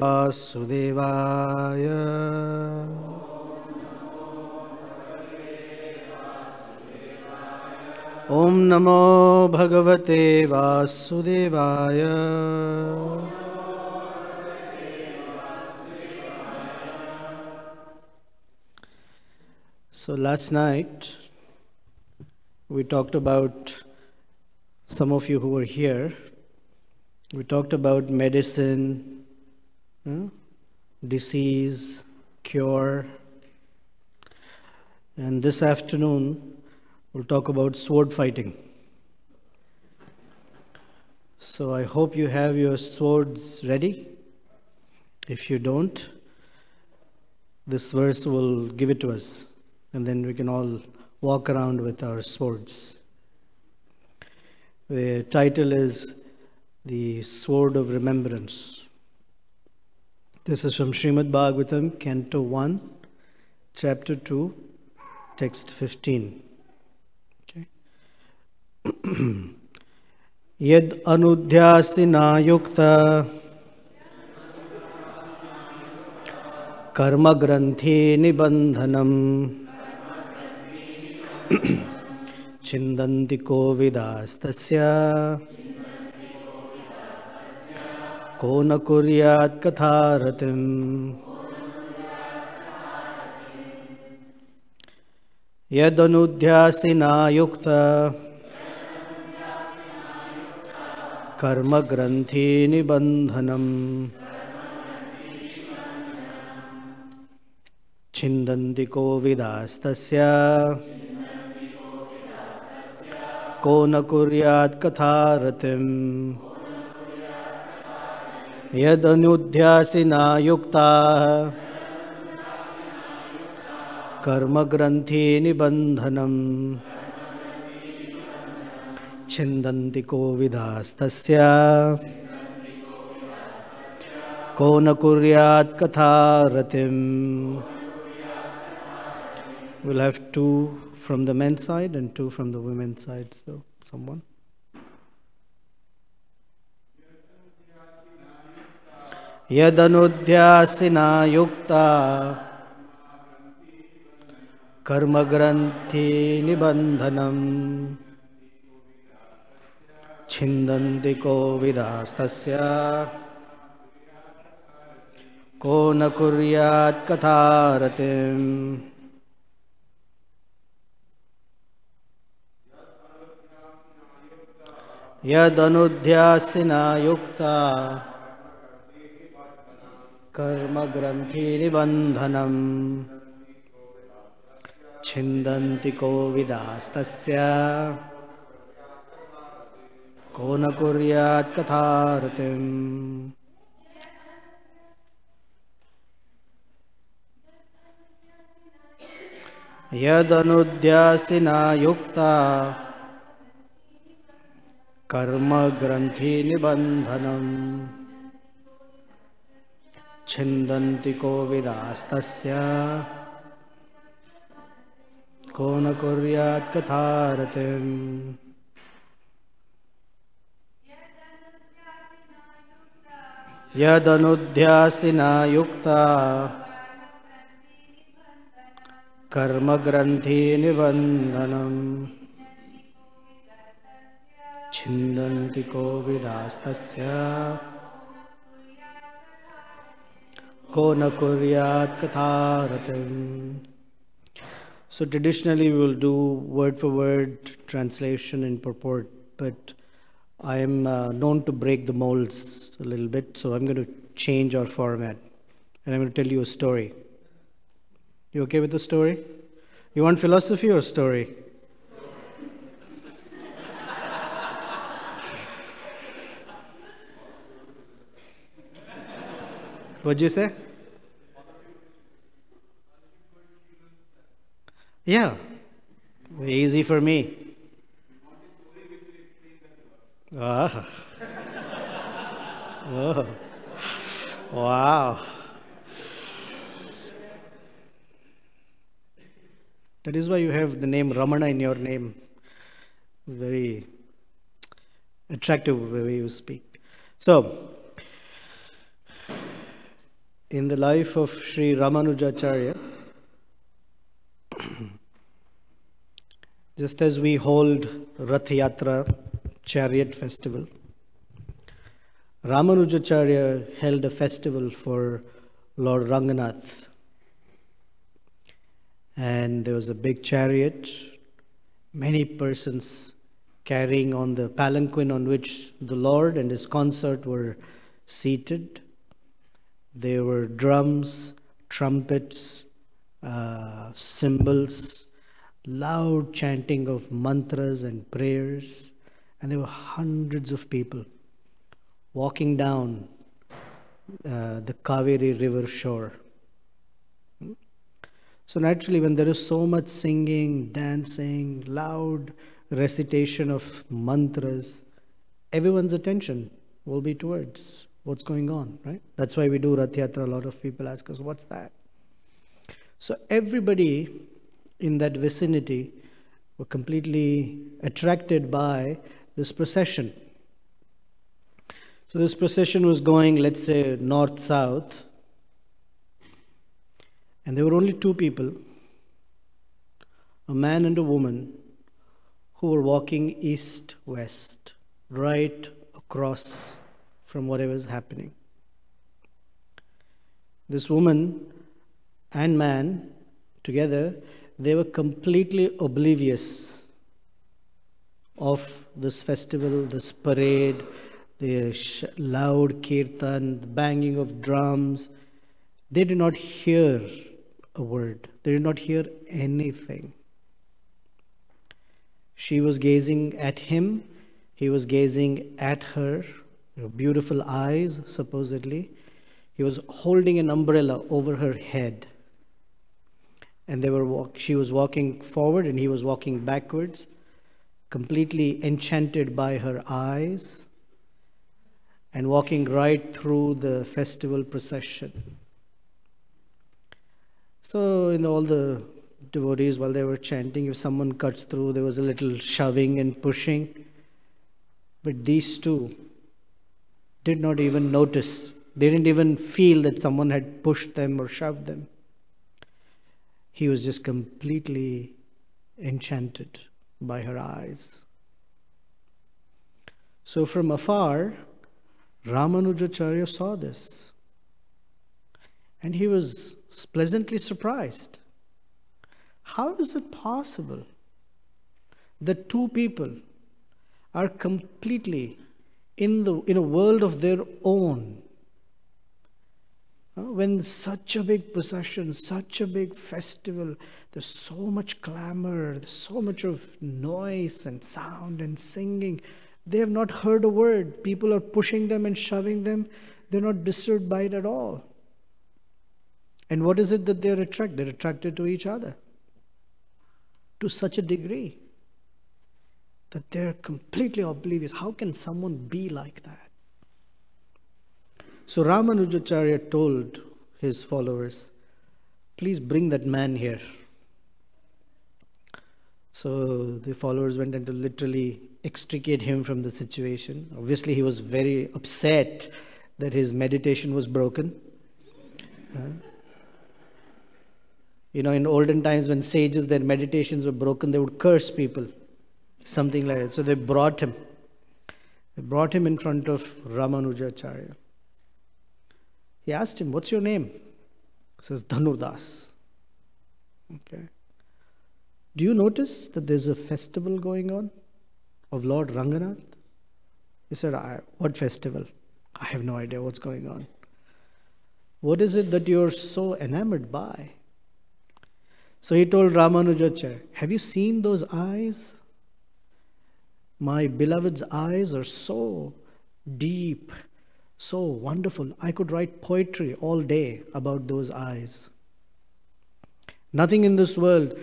Vasudevaya. Om Namo Bhagavate Vasudevaya. So last night we talked about, some of you who were here, we talked about medicine, disease, cure. And this afternoon we'll talk about sword fighting. So I hope you have your swords ready. If you don't, this verse will give it to us, and then we can all walk around with our swords. The title is The Sword of Remembrance. This is from Srimad Bhagavatam, Canto 1, Chapter 2, Text 15. Yad anudhyasina yukta karma granthi nibandhanam chindanti kovidas tasya ko na kuryat katharatim. Yad anudhyasina yukta karma granthi nibandhanam chindanti kovidas tasya ko na kuryat katharatim. Yad anudhyasina yukta karma granthi nibandhanam chindanti kovidas tasya ko na kuryat katharatim. We'll have two from the men's side and two from the women's side. So, someone? Yad anudhyasina yukta karma granthi nibandhanam chindanti kovidas tasya ko na kuryat katharatim. Yad anudhyasina yukta karma granthi nibandhanam chindanti kovidas tasya ko na kuryat katharatim. Yad anudhyasina yukta karma granthi nibandhanam chindanti kovidas tasya ko na kuryat katharatim. Yad anudhyasina yukta karma granthi nibandhanam chindanti kovidas tasya ko na kuryat katharatim. So traditionally we will do word for word translation and purport, but I am known to break the molds a little bit, so I'm going to change our format and I'm going to tell you a story. You okay with the story? You want philosophy or story? What'd you say? Yeah, easy for me. Ah. Oh. Wow. That is why you have the name Ramana in your name. Very attractive way you speak. So, in the life of Sri Ramanujacharya, just as we hold Rath Yatra chariot festival, Ramanujacharya held a festival for Lord Ranganath. And there was a big chariot, many persons carrying on the palanquin on which the Lord and his consort were seated. There were drums, trumpets, cymbals, loud chanting of mantras and prayers, and there were hundreds of people walking down the Kaveri river shore. So naturally, when there is so much singing, dancing, loud recitation of mantras, everyone's attention will be towards what's going on, right? That's why we do Rath Yatra. A lot of people ask us, what's that? So everybody in that vicinity were completely attracted by this procession. So this procession was going, let's say, north-south, and there were only two people, a man and a woman, who were walking east-west, right across from whatever is happening. This woman and man, together, they were completely oblivious of this festival, this parade, the loud kirtan, the banging of drums. They did not hear a word. They did not hear anything. She was gazing at him. He was gazing at her. Beautiful eyes, supposedly. He was holding an umbrella over her head. And she was walking forward and he was walking backwards, completely enchanted by her eyes, and walking right through the festival procession. So, all the devotees, while they were chanting, if someone cuts through, there was a little shoving and pushing. But these two did not even notice. They didn't even feel that someone had pushed them or shoved them. He was just completely enchanted by her eyes. So from afar, Ramanujacharya saw this. And he was pleasantly surprised. How is it possible that two people are completely in a world of their own? When such a big procession, such a big festival, there's so much clamor, there's so much of noise and sound and singing. They have not heard a word. People are pushing them and shoving them. They're not disturbed by it at all. And what is it that they're attracted? They're attracted to each other to such a degree that they're completely oblivious. How can someone be like that? So Ramanujacharya told his followers, please bring that man here. So the followers went in to literally extricate him from the situation. Obviously, he was very upset that his meditation was broken. In olden times when sages, their meditations were broken, they would curse people, something like that. So they brought him. They brought him in front of Ramanujacharya. He asked him, what's your name? He says, Dhanurdas. Okay. Do you notice that there's a festival going on of Lord Ranganath? He said, what festival? I have no idea what's going on. What is it that you're so enamored by? So he told Ramanujacharya, have you seen those eyes? My beloved's eyes are so deep, so wonderful. I could write poetry all day about those eyes. Nothing in this world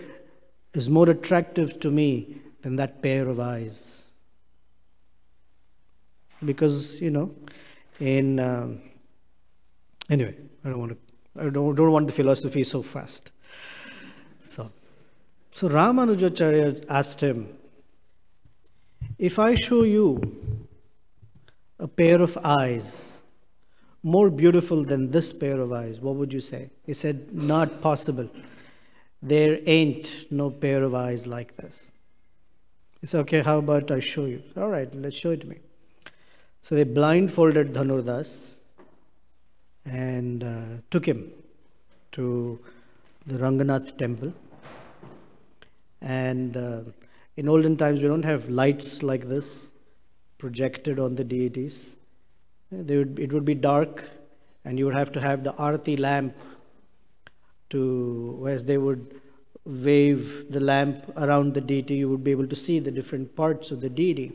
is more attractive to me than that pair of eyes. Because, anyway, I don't want the philosophy so fast. So Ramanujacharya asked him, if I show you a pair of eyes, more beautiful than this pair of eyes, what would you say? He said, not possible. There ain't no pair of eyes like this. He said, okay, how about I show you? All right, let's show it to me. So they blindfolded Dhanurdas and took him to the Ranganath temple. And in olden times, we don't have lights like this projected on the deities. It would be dark, and you would have to have the Arati lamp as they would wave the lamp around the deity, you would be able to see the different parts of the deity.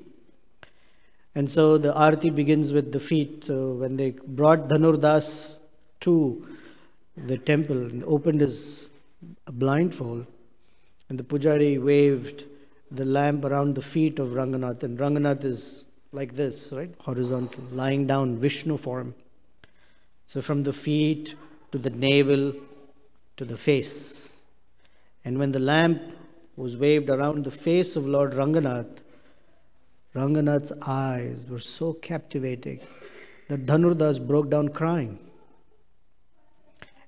And so the Arati begins with the feet. So when they brought Dhanurdas to the temple and opened his blindfold, and the pujari waved the lamp around the feet of Ranganath, and Ranganath is like this, right? Horizontal, lying down, Vishnu form. So from the feet to the navel to the face. And when the lamp was waved around the face of Lord Ranganath, Ranganath's eyes were so captivating that Dhanurdas broke down crying.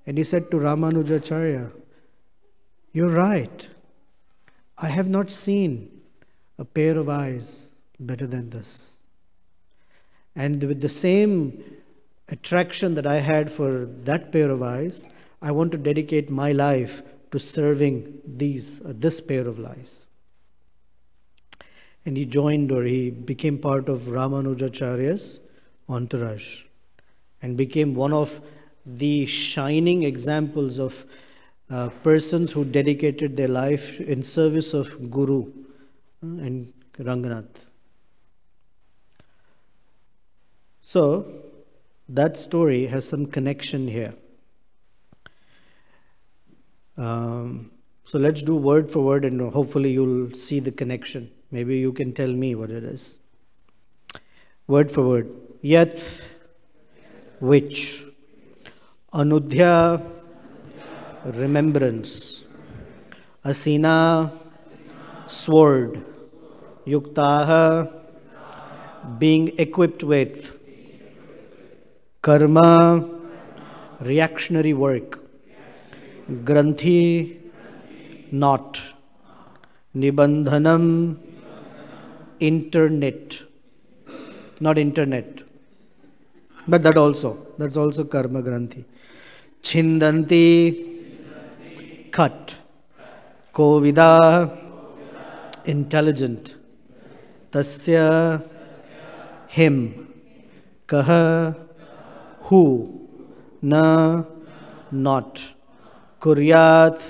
And he said to Ramanujacharya, "You're right. I have not seen a pair of eyes better than this." And with the same attraction that I had for that pair of eyes, I want to dedicate my life to serving this pair of eyes. And he joined, or he became part of Ramanujacharya's entourage and became one of the shining examples of persons who dedicated their life in service of Guru and Ranganath. So that story has some connection here. So let's do word for word, and hopefully you'll see the connection. Maybe you can tell me what it is. Word for word. Yat, which. Anudhya, remembrance. Asina, sword. Yuktaha, being equipped with. Karma, reactionary work. Granthi, knot. Nibandhanam, internet. Not internet. But that's also karma granthi. Chindanti, cut. Kovida, intelligent. Tasya, him. Kaha, who. Na, not. Kuryat,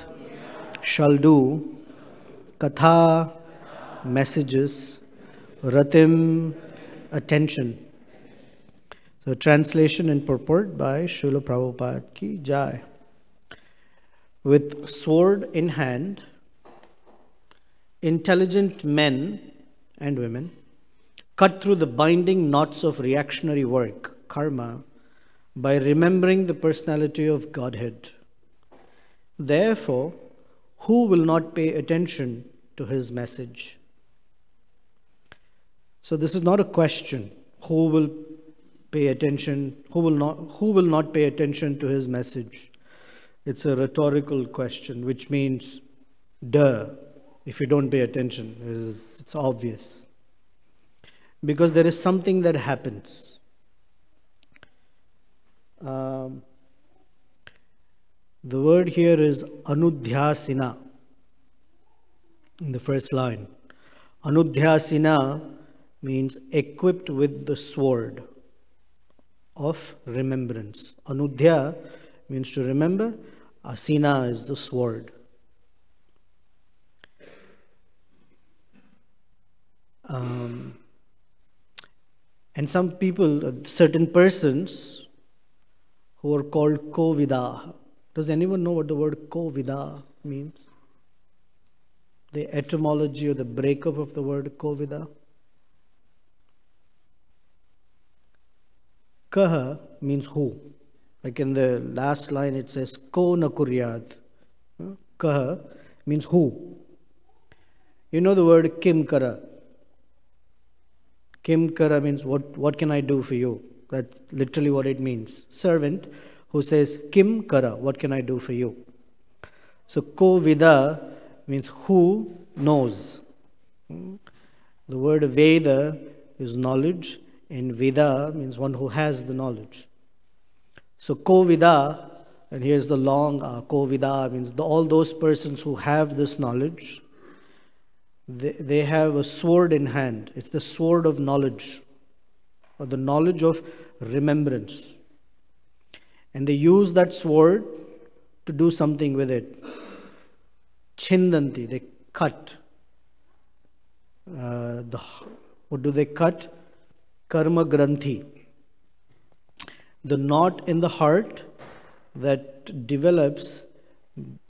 shall do. Katha, messages. Ratim, attention. So translation and purport by Srila Prabhupada ki jai. With sword in hand, intelligent men and women cut through the binding knots of reactionary work, karma, by remembering the personality of Godhead. Therefore, who will not pay attention to his message? So this is not a question. Who will pay attention? Who will not pay attention to his message? It's a rhetorical question, which means, duh, if you don't pay attention, it's obvious. Because there is something that happens. The word here is anudhyasina in the first line. Anudhyasina means equipped with the sword of remembrance. Anudhya means to remember. Asina is the sword. And some people, certain persons who are called Kovida. Does anyone know what the word Kovida means? The etymology or the breakup of the word Kovida? Kaha means who. Like in the last line it says Ko na kuryat. Kaha means who. You know the word Kim Kara. Kim Kara means what can I do for you? That's literally what it means. Servant who says, Kim kara, what can I do for you? So ko vida means who knows. The word Veda is knowledge, and Vida means one who has the knowledge. So ko vida, and here's the long ko vida means all those persons who have this knowledge, they have a sword in hand. It's the sword of knowledge, or the knowledge of remembrance. And they use that sword to do something with it. Chindanti, they cut. What do they cut? Karma granthi. The knot in the heart that develops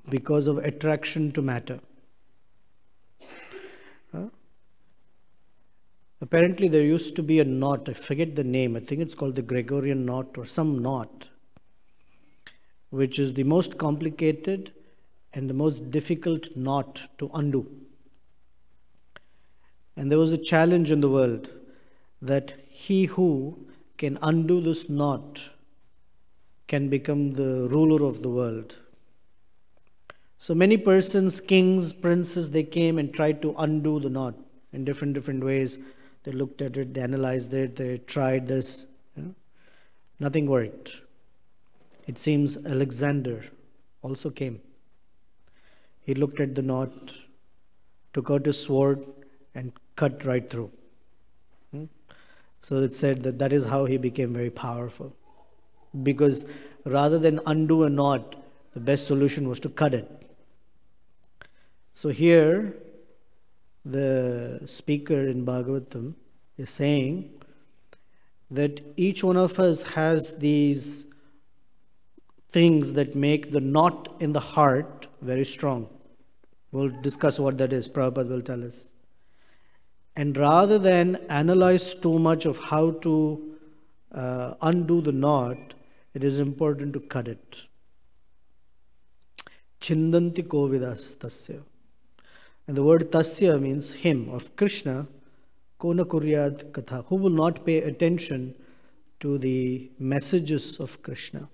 because of attraction to matter. Apparently there used to be a knot, I forget the name, I think it's called the Gregorian knot or some knot, which is the most complicated and the most difficult knot to undo. And there was a challenge in the world that he who can undo this knot can become the ruler of the world. So many persons, kings, princes, they came and tried to undo the knot in different ways. They looked at it, they analyzed it, they tried this. Nothing worked. It seems Alexander also came. He looked at the knot, took out his sword, and cut right through. So it said that is how he became very powerful. Because rather than undo a knot, the best solution was to cut it. So here, the speaker in Bhagavatam is saying that each one of us has these things that make the knot in the heart very strong. We'll discuss what that is. Prabhupada will tell us. And rather than analyze too much of how to undo the knot, it is important to cut it. Chindanti kovidas tasya. And the word tasya means him, of Krishna, kona kuryat katha, who will not pay attention to the messages of Krishna.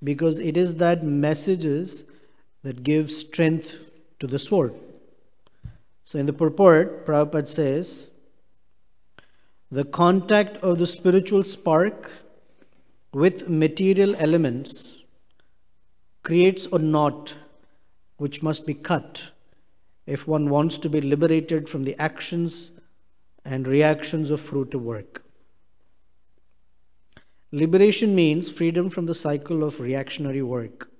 Because it is that messages that give strength to the sword. So in the purport, Prabhupada says, the contact of the spiritual spark with material elements creates a knot which must be cut if one wants to be liberated from the actions and reactions of fruitive work. Liberation means freedom from the cycle of reactionary work.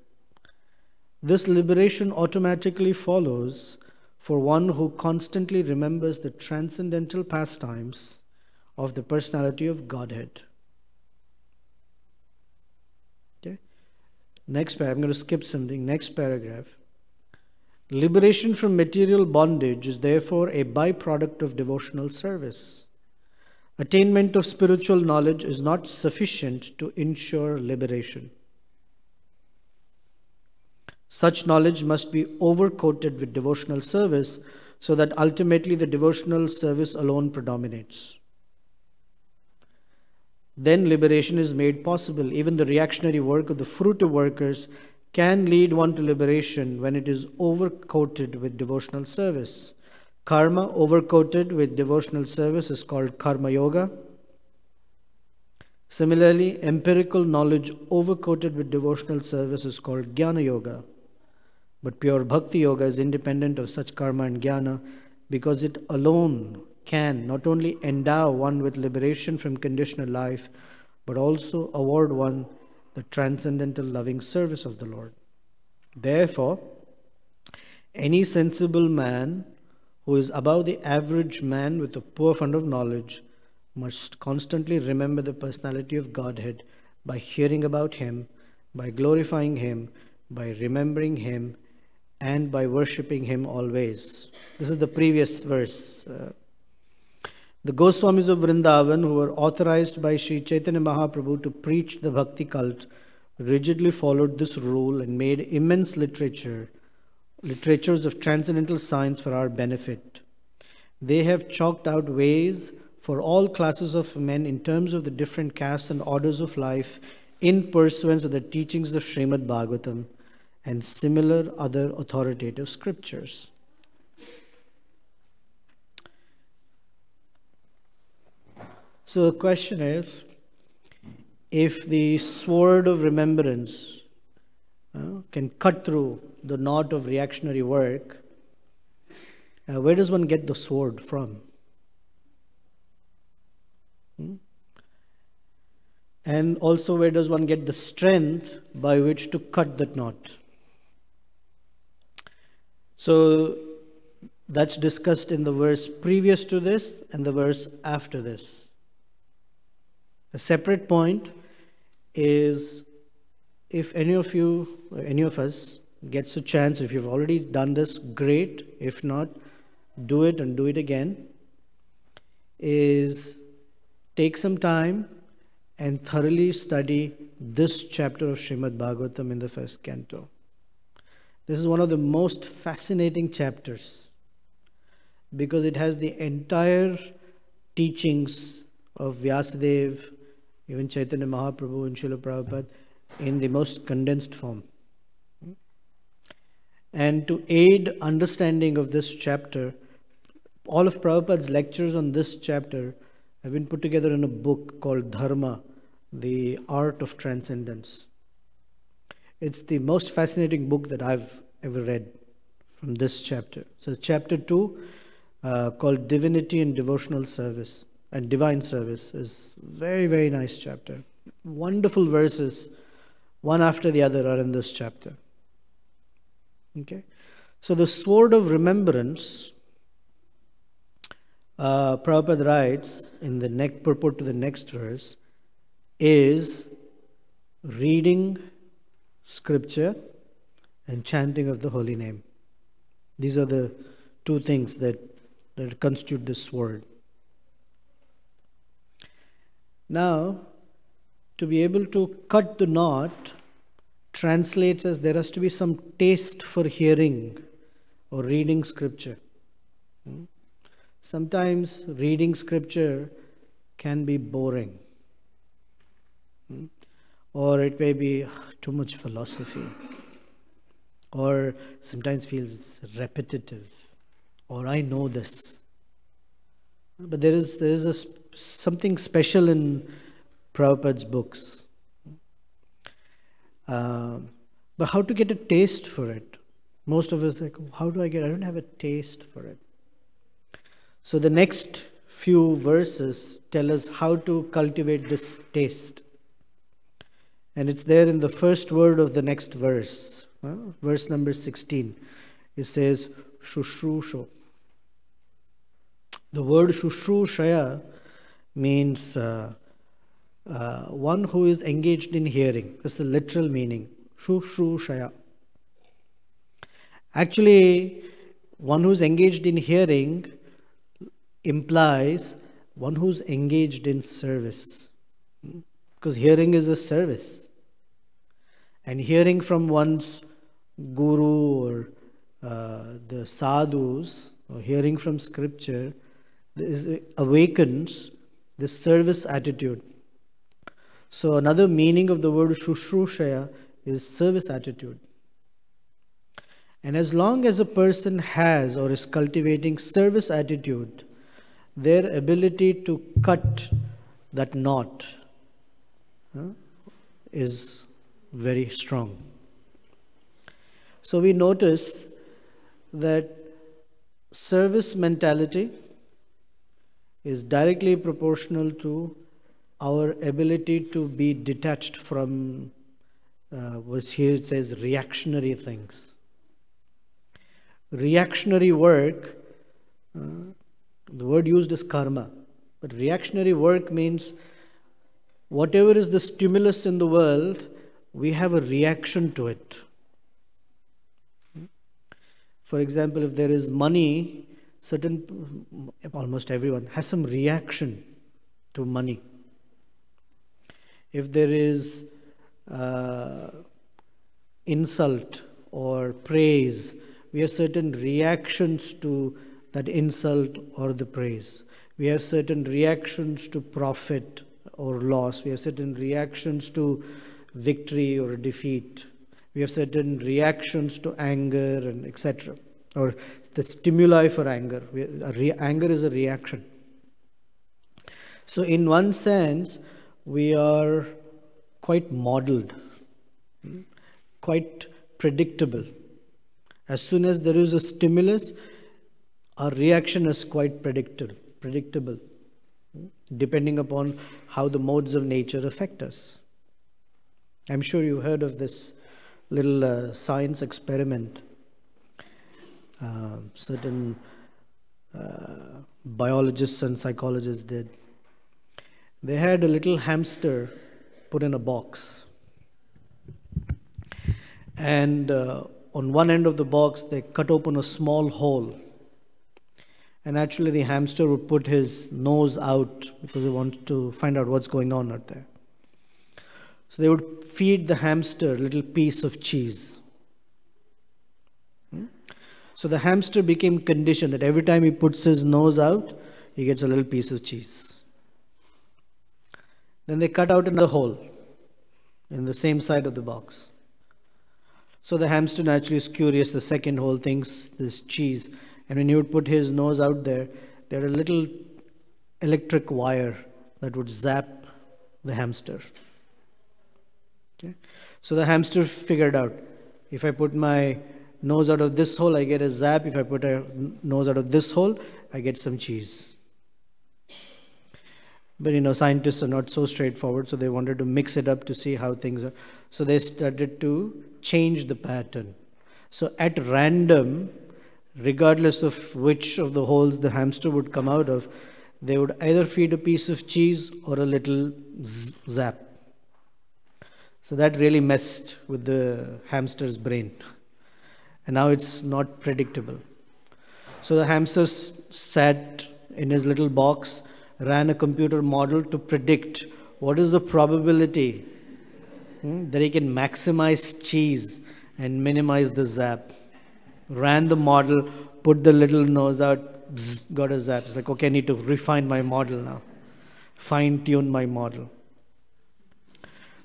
This liberation automatically follows for one who constantly remembers the transcendental pastimes of the personality of Godhead. Okay. Next paragraph, I'm going to skip something. Next paragraph. Liberation from material bondage is therefore a byproduct of devotional service. Attainment of spiritual knowledge is not sufficient to ensure liberation. Such knowledge must be overcoated with devotional service so that ultimately the devotional service alone predominates. Then liberation is made possible. Even the reactionary work of the fruitive workers can lead one to liberation when it is overcoated with devotional service. Karma overcoated with devotional service is called karma yoga. Similarly, empirical knowledge overcoated with devotional service is called jnana yoga. But pure bhakti yoga is independent of such karma and jnana because it alone can not only endow one with liberation from conditional life, but also award one the transcendental loving service of the Lord. Therefore, any sensible man who is above the average man with a poor fund of knowledge must constantly remember the personality of Godhead by hearing about Him, by glorifying Him, by remembering Him, and by worshipping Him always. This is the previous verse. The Goswamis of Vrindavan, who were authorized by Sri Chaitanya Mahaprabhu to preach the Bhakti cult, rigidly followed this rule and made immense literatures of transcendental science for our benefit. They have chalked out ways for all classes of men in terms of the different castes and orders of life in pursuance of the teachings of Srimad Bhagavatam and similar other authoritative scriptures. So the question is, if the sword of remembrance can cut through the knot of reactionary work, where does one get the sword from? And also, where does one get the strength by which to cut that knot? So that's discussed in the verse previous to this and the verse after this. A separate point is, if any of you, or any of us, gets a chance, if you've already done this, great. If not, do it and do it again, is take some time and thoroughly study this chapter of Srimad Bhagavatam in the first canto. This is one of the most fascinating chapters because it has the entire teachings of Vyasadeva, even Chaitanya Mahaprabhu and Srila Prabhupada, in the most condensed form. And to aid understanding of this chapter, all of Prabhupada's lectures on this chapter have been put together in a book called Dharma, the Art of Transcendence. It's the most fascinating book that I've ever read from this chapter. So chapter 2, called Divinity and Devotional Service and Divine Service, is very, very nice chapter. Wonderful verses, one after the other, are in this chapter. Okay, so the sword of remembrance, Prabhupada writes in the purport to the next verse, is reading scripture and chanting of the holy name. These are the two things that constitute this sword. Now, to be able to cut the knot translates as there has to be some taste for hearing or reading scripture. Sometimes reading scripture can be boring, or it may be too much philosophy, or sometimes feels repetitive, or I know this. But there is something special in Prabhupada's books. But how to get a taste for it? Most of us like, how do I don't have a taste for it. So the next few verses tell us how to cultivate this taste. And it's there in the first word of the next verse, verse number 16. It says, Shushrusho. The word Shushrushaya means one who is engaged in hearing. That's the literal meaning. Shusrushaya. Actually, one who's engaged in hearing implies one who's engaged in service. Because hearing is a service. And hearing from one's guru or the sadhus, or hearing from scripture, awakens this service attitude. So another meaning of the word Shushrushaya is service attitude. And as long as a person has or is cultivating service attitude, their ability to cut that knot is very strong. So we notice that service mentality is directly proportional to our ability to be detached from what here it says reactionary things. Reactionary work, the word used is karma, but reactionary work means whatever is the stimulus in the world, we have a reaction to it. For example, if there is money, almost everyone has some reaction to money. If there is insult or praise, we have certain reactions to that insult or the praise. We have certain reactions to profit or loss. We have certain reactions to victory or defeat. We have certain reactions to anger and etc. Or the stimuli for anger. Anger is a reaction. So in one sense, we are quite modeled, quite predictable. As soon as there is a stimulus, our reaction is quite predictable, depending upon how the modes of nature affect us. I'm sure you've heard of this little science experiment. Certain biologists and psychologists did. They had a little hamster put in a box. And on one end of the box, they cut open a small hole. And actually, the hamster would put his nose out because they wanted to find out what's going on out there. So they would feed the hamster a little piece of cheese. So the hamster became conditioned that every time he puts his nose out, he gets a little piece of cheese. Then they cut out another hole in the same side of the box. So the hamster naturally is curious. The second hole thinks this cheese. And when he would put his nose out there, there had a little electric wire that would zap the hamster. Okay? So the hamster figured out, if I put my nose out of this hole, I get a zap. If I put a nose out of this hole, I get some cheese. But scientists are not so straightforward, so they wanted to mix it up to see how things are. So they started to change the pattern. So at random, regardless of which of the holes the hamster would come out of, they would either feed a piece of cheese or a little zap. So that really messed with the hamster's brain. And now it's not predictable. So the hamster sat in his little box, ran a computer model to predict what is the probability that he can maximize cheese and minimize the zap. Ran the model, put the little nose out, bzz, got a zap. It's like, okay, I need to refine my model now, fine-tune my model.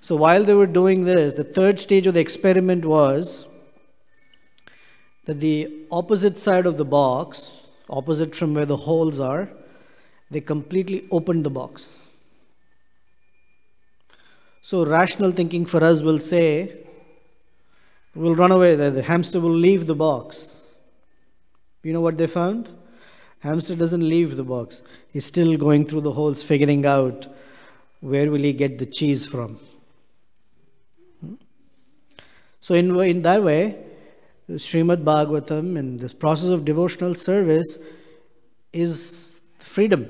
So while they were doing this, the third stage of the experiment was that the opposite side of the box, opposite from where the holes are, they completely opened the box. So rational thinking for us will say, we'll run away there, the hamster will leave the box. You know what they found? Hamster doesn't leave the box. He's still going through the holes, figuring out where will he get the cheese from. So in that way, the Srimad Bhagavatam and this process of devotional service is freedom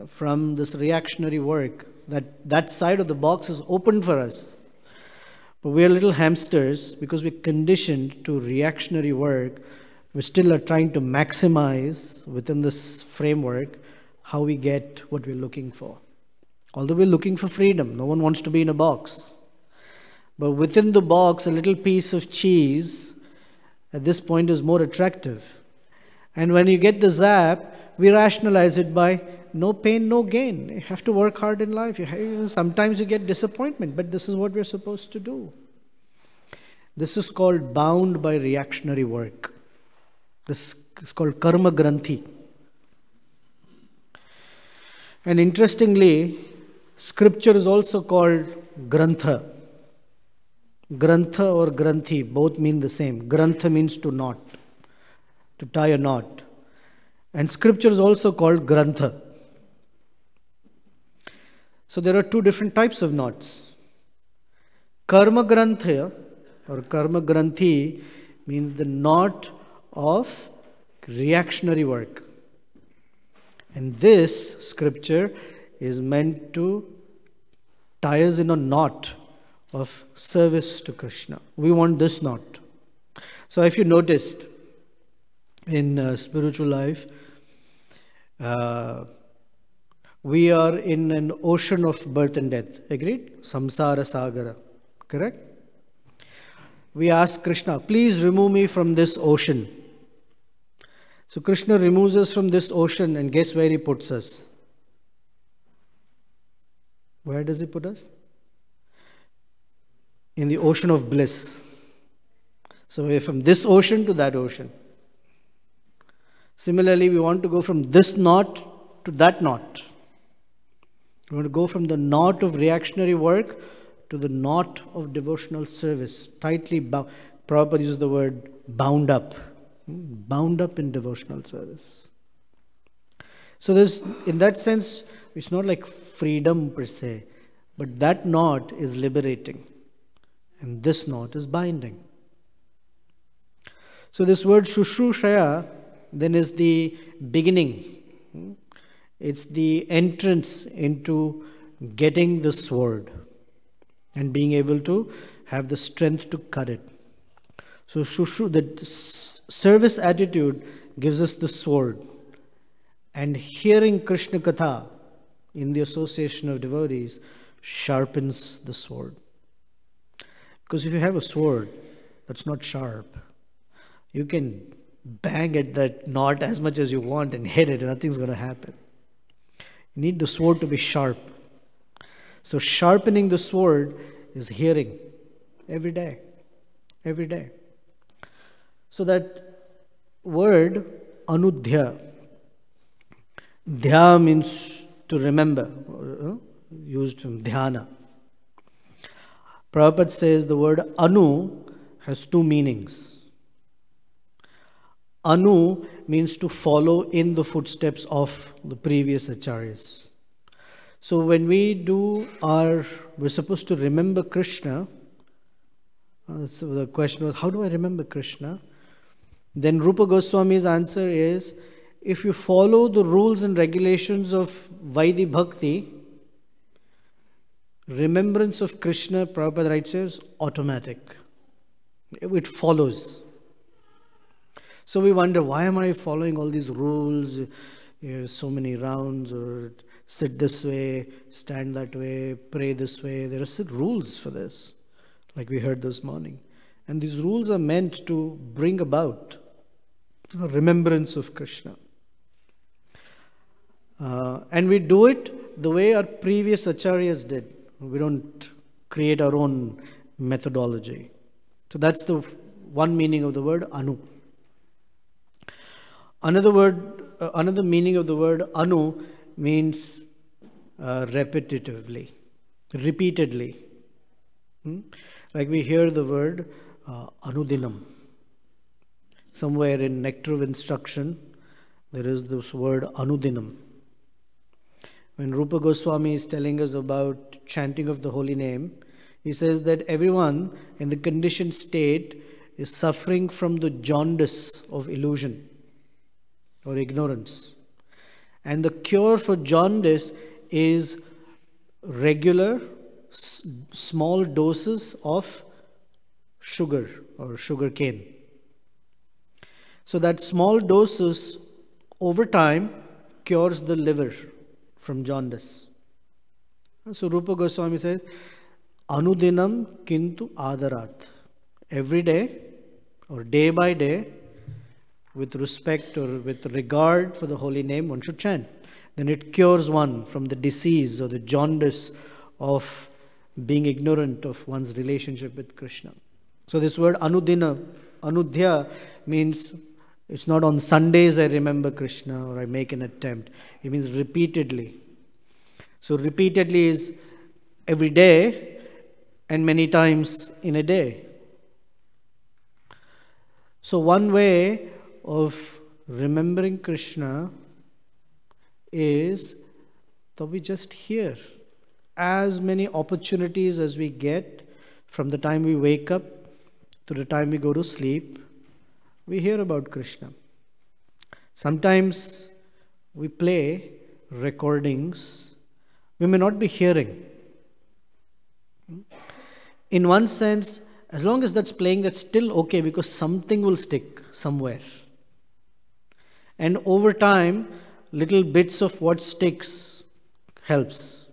from this reactionary work. That side of the box is open for us. But we are little hamsters because we're conditioned to reactionary work. We still are trying to maximize within this framework how we get what we're looking for. Although we're looking for freedom, no one wants to be in a box. But within the box, a little piece of cheese at this point is more attractive. And when you get the zap, we rationalize it by no pain, no gain. You have to work hard in life. Sometimes you get disappointment, but this is what we're supposed to do. This is called bound by reactionary work. This is called karma granthi. And interestingly, scripture is also called grantha. Grantha or granthi, both mean the same. Grantha means to knot, to tie a knot. And scripture is also called grantha. So there are two different types of knots. Karma grantha or karma granthi means the knot of reactionary work. And this scripture is meant to tie us in a knot of service to Krishna. We want this knot. So if you noticed in spiritual life, we are in an ocean of birth and death. Agreed? Samsara Sagara. Correct? We ask Krishna, please remove me from this ocean. So Krishna removes us from this ocean, and guess where he puts us? Where does he put us? In the ocean of bliss. So we're from this ocean to that ocean. Similarly, we want to go from this knot to that knot. We want to go from the knot of reactionary work to the knot of devotional service. Tightly bound. Prabhupada uses the word bound up. Bound up in devotional service. So there's, in that sense, it's not like freedom per se, but that knot is liberating, and this knot is binding. So this word Shushrushraya then is the beginning. It's the entrance into getting the sword and being able to have the strength to cut it. So the service attitude gives us the sword, and hearing Krishna Katha in the association of devotees sharpens the sword. Because if you have a sword that's not sharp, you can bang at that knot as much as you want and hit it, and nothing's going to happen. You need the sword to be sharp. So sharpening the sword is hearing every day. Every day. So that word anudhya, dhya means to remember, used from dhyana. Prabhupada says the word anu has two meanings. Anu means to follow in the footsteps of the previous acharyas. So when we're supposed to remember Krishna. So the question was, how do I remember Krishna? Then Rupa Goswami's answer is, if you follow the rules and regulations of Vaidhi Bhakti, remembrance of Krishna, Prabhupada writes, is automatic. It follows. So we wonder, why am I following all these rules? So many rounds, or sit this way, stand that way, pray this way. There are rules for this, like we heard this morning. And these rules are meant to bring about a remembrance of Krishna. And we do it the way our previous acharyas did. We don't create our own methodology. So that's the one meaning of the word anu. Another meaning of the word anu means repetitively, repeatedly. Like we hear the word anudinam. Somewhere in Nectar of Instruction, there is this word anudinam. When Rupa Goswami is telling us about chanting of the holy name, he says that everyone in the conditioned state is suffering from the jaundice of illusion or ignorance. And the cure for jaundice is regular, small doses of sugar or sugar cane. So that small doses over time cures the liver from jaundice. So Rupa Goswami says, Anudinam kintu adarat. Every day or day by day, with respect or with regard for the holy name, one should chant. Then it cures one from the disease or the jaundice of being ignorant of one's relationship with Krishna. So this word anudina, anudhya, means it's not on Sundays I remember Krishna or I make an attempt. It means repeatedly. So repeatedly is every day and many times in a day. So one way of remembering Krishna is that we just hear as many opportunities as we get from the time we wake up to the time we go to sleep. We hear about Krishna. Sometimes we play recordings we may not be hearing. In one sense, as long as that's playing, that's still okay because something will stick somewhere. And over time, little bits of what sticks helps.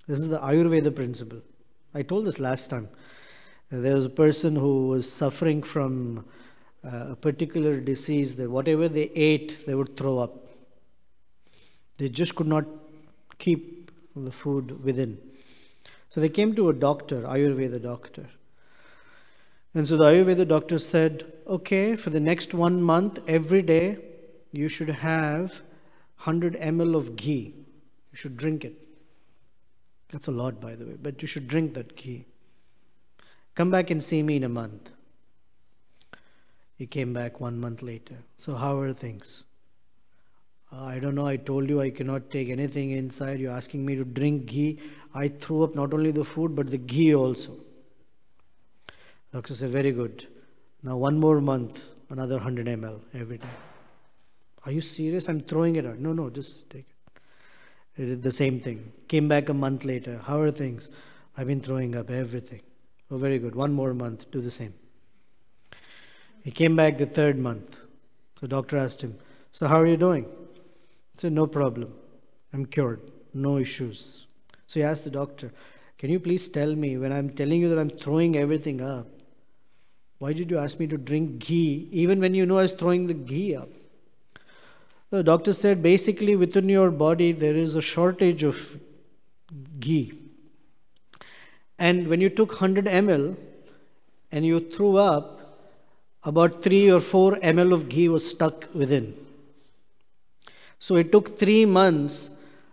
This is the Ayurveda principle. I told this last time. There was a person who was suffering from a particular disease that whatever they ate, they would throw up. They just could not keep the food within. So they came to a doctor, Ayurveda doctor. And so the Ayurveda doctor said, okay, for the next 1 month, every day, you should have 100 ml of ghee. You should drink it. That's a lot, by the way, but you should drink that ghee. Come back and see me in a month. He came back 1 month later. So how are things? I don't know, I told you I cannot take anything inside. You're asking me to drink ghee. I threw up not only the food, but the ghee also. Doctor said, very good. Now 1 more month, another 100 ml every day. Are you serious? I'm throwing it out. No, just take it. He did the same thing. Came back a month later. How are things? I've been throwing up everything. Oh, very good. 1 more month, do the same. He came back the 3rd month. The doctor asked him, so how are you doing? He said, no problem. I'm cured. No issues. So he asked the doctor, can you please tell me, when I'm telling you that I'm throwing everything up, why did you ask me to drink ghee, even when you know I was throwing the ghee up? The doctor said, basically within your body there is a shortage of ghee. And when you took 100 ml and you threw up, about 3 or 4 ml of ghee was stuck within. So it took 3 months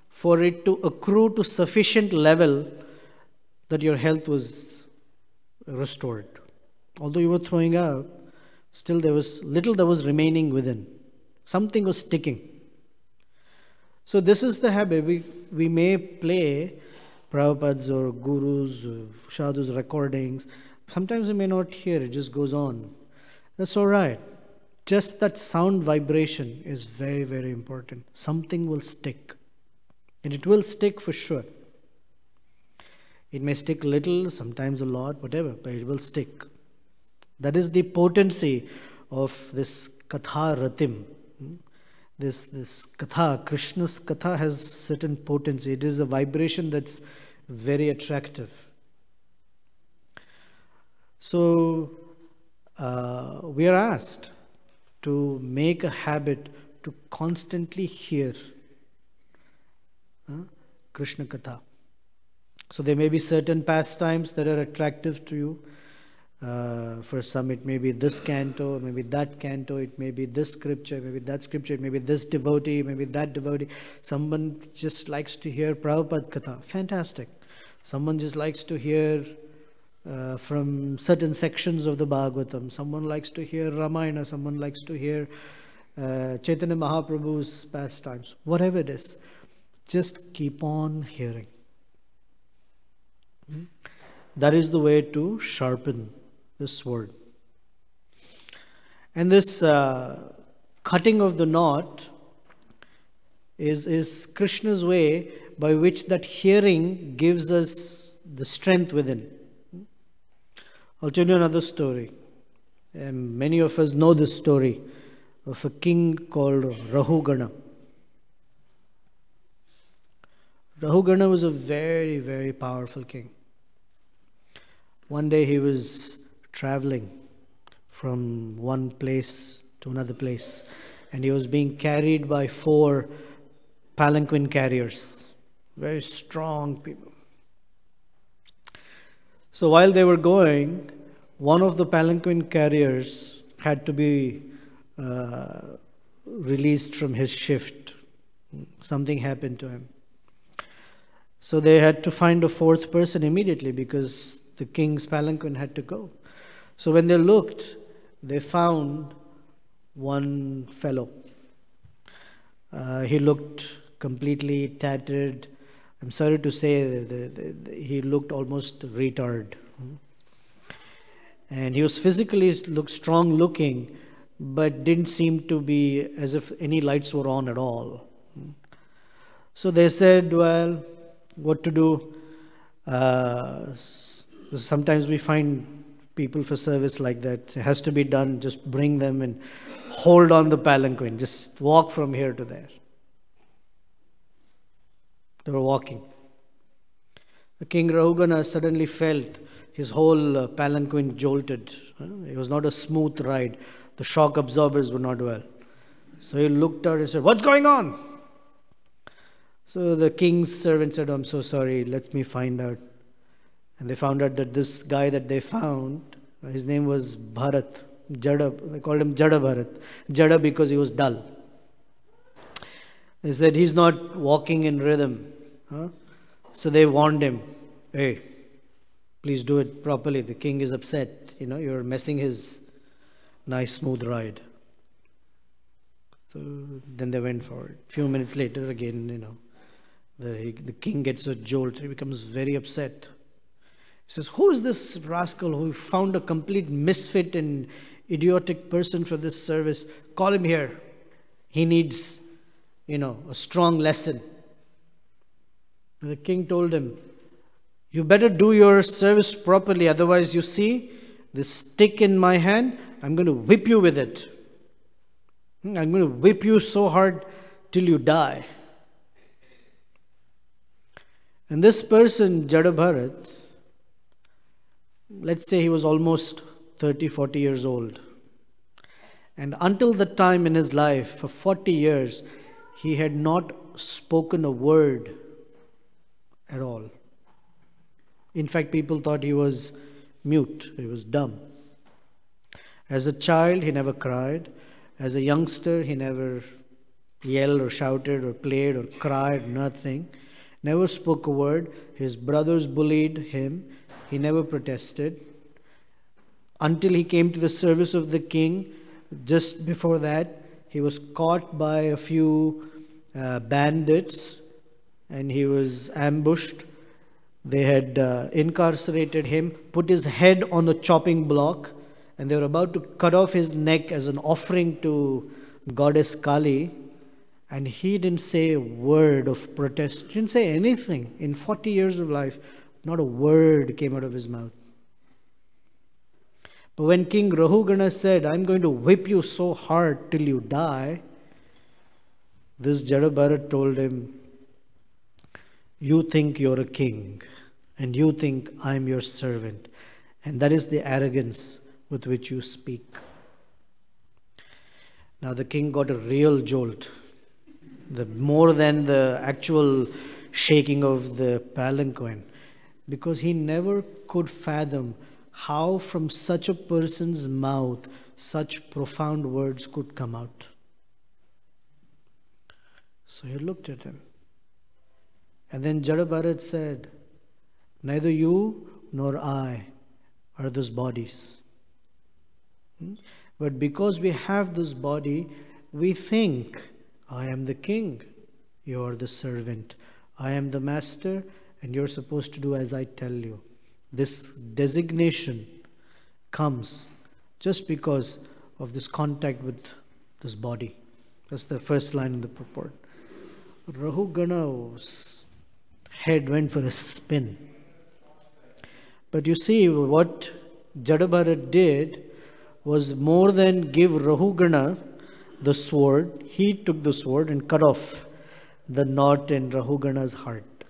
for it to accrue to sufficient level that your health was restored. Although you were throwing up, still there was little that was remaining within. Something was sticking. So this is the habit. We may play Prabhupada's or Guru's, Sadhu's recordings. Sometimes we may not hear, it just goes on. That's all right. Just that sound vibration is very, very important. Something will stick. And it will stick for sure. It may stick little, sometimes a lot, whatever, but it will stick. That is the potency of this Katha Ratim. This Katha, Krishna's Katha has certain potency. It is a vibration that's very attractive. So, we are asked to make a habit to constantly hear Krishna Katha. So there may be certain pastimes that are attractive to you. For some it may be this canto, maybe that canto, it may be this scripture, maybe that scripture, it may be this devotee, maybe that devotee. Someone just likes to hear Prabhupada Katha. Fantastic. Someone just likes to hear from certain sections of the Bhagavatam. Someone likes to hear Ramayana. Someone likes to hear Chaitanya Mahaprabhu's pastimes. Whatever it is, just keep on hearing. That is the way to sharpen the sword. And this cutting of the knot is Krishna's way by which that hearing gives us the strength within. I'll tell you another story. Many of us know this story of a king called Rahugana. Rahugana was a very, very powerful king. One day he was traveling from one place to another place, and he was being carried by 4 palanquin carriers, very strong people. So while they were going, one of the palanquin carriers had to be released from his shift. Something happened to him. So they had to find a 4th person immediately because the king's palanquin had to go. So when they looked, they found one fellow. He looked completely tattered. I'm sorry to say, he looked almost retarded. And he was physically looked strong looking, but didn't seem to be as if any lights were on at all. So they said, well, what to do? Sometimes we find people for service like that. It has to be done. Just bring them and hold on the palanquin. Just walk from here to there. They were walking. The King Rahugana suddenly felt his whole palanquin jolted. It was not a smooth ride. the shock absorbers were not well. So he looked out and said, "What's going on?" So the king's servant said, "I'm so sorry, let me find out." And they found out that this guy that they found, his name was Bharat, Jada. They called him Jada Bharat. Jada because he was dull. They said, "He's not walking in rhythm." Huh? So they warned him, "Hey, please do it properly. The king is upset. You're messing his nice smooth ride." So then they went forward. A few minutes later, again, the king gets a jolt. He becomes very upset. He says, "Who is this rascal who found a complete misfit and idiotic person for this service? Call him here. He needs, a strong lesson." And the king told him, "You better do your service properly. Otherwise, you see this stick in my hand, I'm going to whip you with it. I'm going to whip you so hard till you die." And this person, Jada Bharat, let's say he was almost 30, 40 years old. And until the time in his life, for 40 years, he had not spoken a word at all. In fact, people thought he was mute, he was dumb. As a child, he never cried. As a youngster, he never yelled or shouted or played or cried, nothing. Never spoke a word. His brothers bullied him. He never protested. Until he came to the service of the king. Just before that, he was caught by a few bandits and he was ambushed. They had incarcerated him, put his head on the chopping block, and they were about to cut off his neck as an offering to goddess Kali. And he didn't say a word of protest, didn't say anything. In 40 years of life, not a word came out of his mouth. But when King Rahugana said, "I'm going to whip you so hard till you die," this Jada Bharat told him, "You think you're a king, and you think I'm your servant, and that is the arrogance with which you speak." Now the king got a real jolt, more than the actual shaking of the palanquin, because he never could fathom how from such a person's mouth such profound words could come out. So he looked at him. And then Jada Bharat said, "Neither you nor I are those bodies. But because we have this body, we think, I am the king, you are the servant. I am the master, and you're supposed to do as I tell you." This designation comes just because of this contact with this body. That's the first line in the purport. Rahugana's head went for a spin. But you see, what Jada Bharat did was more than give Rahugana the sword, he took the sword and cut off the knot in Rahugana's heart.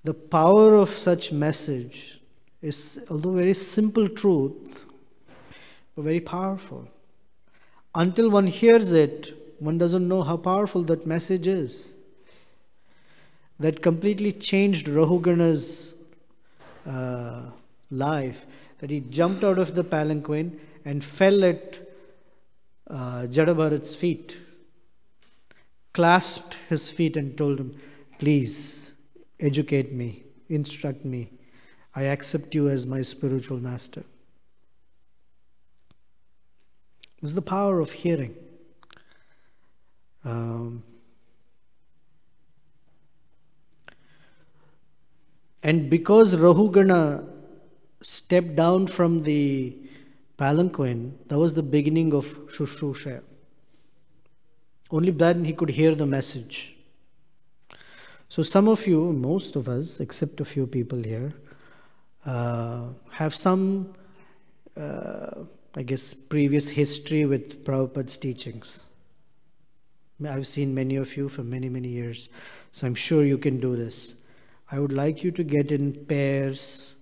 The power of such message is, although very simple truth, but very powerful. Until one hears it, one doesn't know how powerful that message is. That completely changed Rahugana's life, that he jumped out of the palanquin and fell at Jada Bharat's feet, clasped his feet and told him, "Please, educate me, instruct me. I accept you as my spiritual master." This is the power of hearing. And because Rahugana stepped down from the palanquin, that was the beginning of Shushrusha. Only then he could hear the message. So some of you, most of us, except a few people here, have some, I guess, previous history with Prabhupada's teachings. I've seen many of you for many, many years, so I'm sure you can do this. I would like you to get in pairs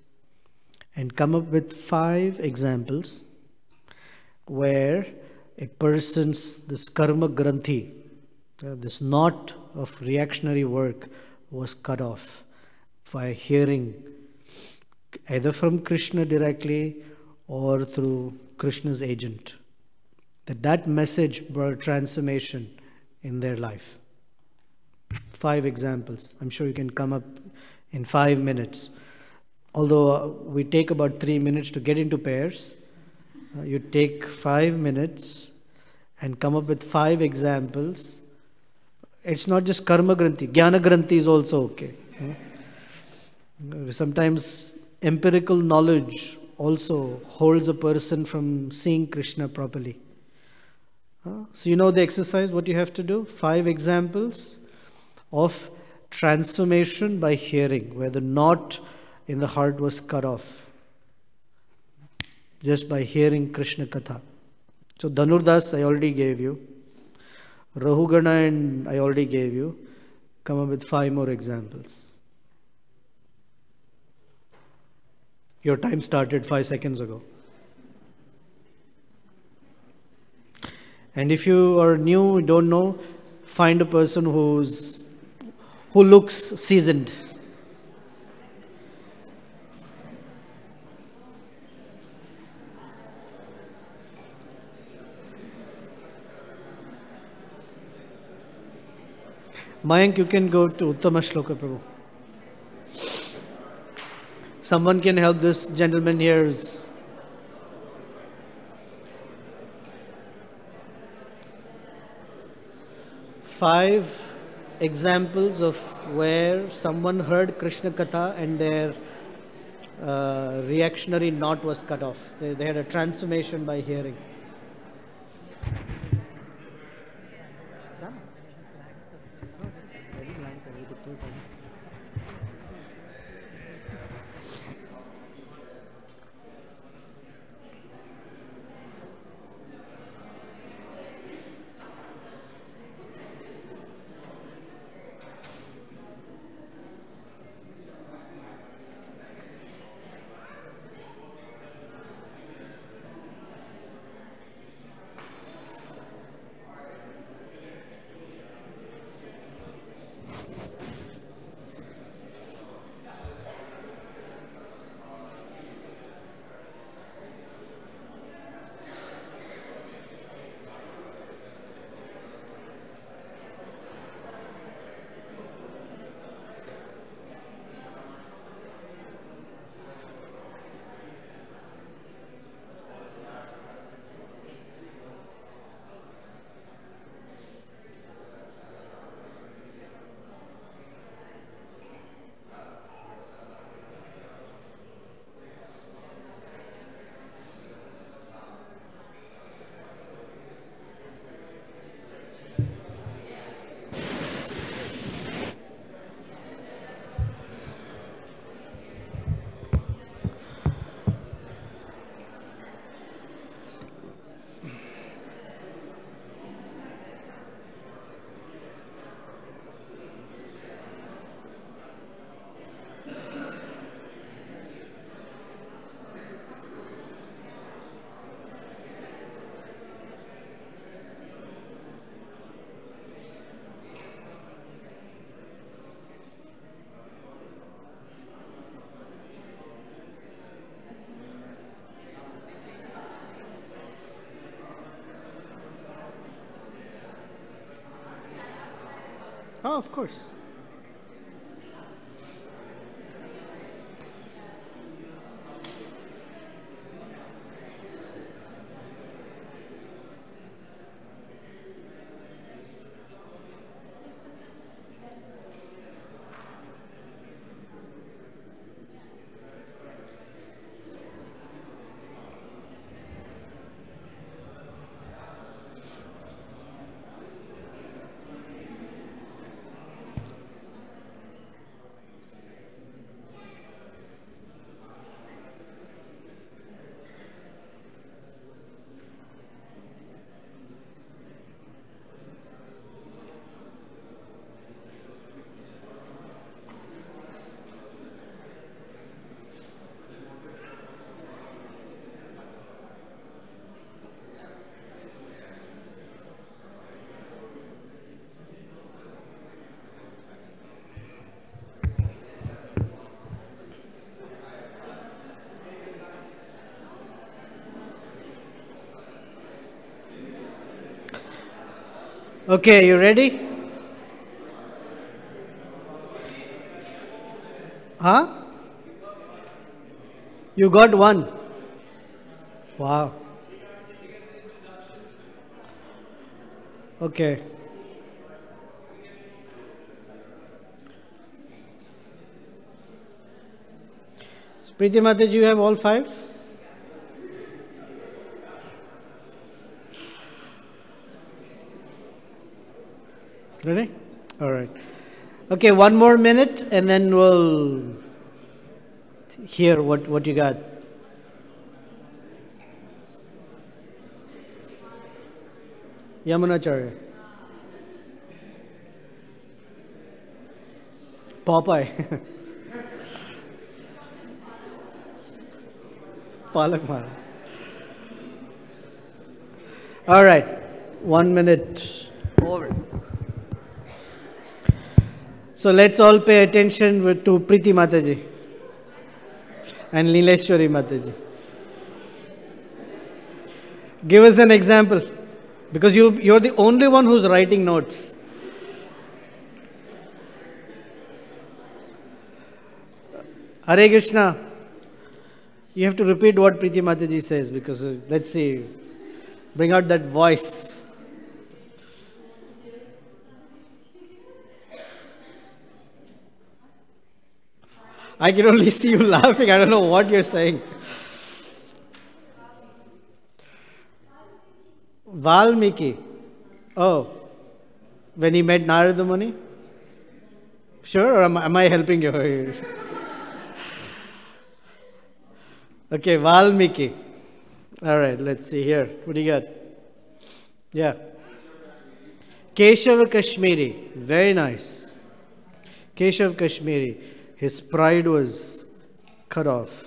and come up with 5 examples where a person's, this karma granthi, this knot of reactionary work was cut off by hearing either from Krishna directly or through Krishna's agent. That message brought transformation in their life. 5 examples. I'm sure you can come up in 5 minutes. Although we take about 3 minutes to get into pairs, you take 5 minutes and come up with 5 examples. It's not just karma granthi, jnana granthi is also okay. Sometimes empirical knowledge also holds a person from seeing Krishna properly. So you know the exercise, what you have to do? 5 examples of transformation by hearing, where the knot in the heart was cut off just by hearing Krishna Katha. So Dhanurdas I already gave you. Rahugana and I already gave you. Come up with 5 more examples. Your time started 5 seconds ago. And if you are new, don't know, find a person who looks seasoned. Mayank, you can go to Uttama Shloka, Prabhu. Someone can help this gentleman here. 5 examples of where someone heard Krishna Katha and their reactionary knot was cut off. They had a transformation by hearing. Oh, of course. Okay, you ready? Huh? You got one. Wow. Okay. Preeti Mataji, you have all 5? Ready? All right. Okay, 1 more minute and then we'll hear what you got. Yamunacharya. Popeye. Palak Mara. All right. 1 minute over. So let's all pay attention to Preeti Mataji and Leeleshwari Mataji. Give us an example, because you're the only one who's writing notes. Hare Krishna. You have to repeat what Preeti Mataji says, because let's see, bring out that voice. I can only see you laughing. I don't know what you're saying. Valmiki. Oh, when he met Narada Muni? Sure, or am I helping you? Okay, Valmiki. All right, let's see here. What do you got? Yeah. Keshav Kashmiri. Very nice. Keshav Kashmiri. His pride was cut off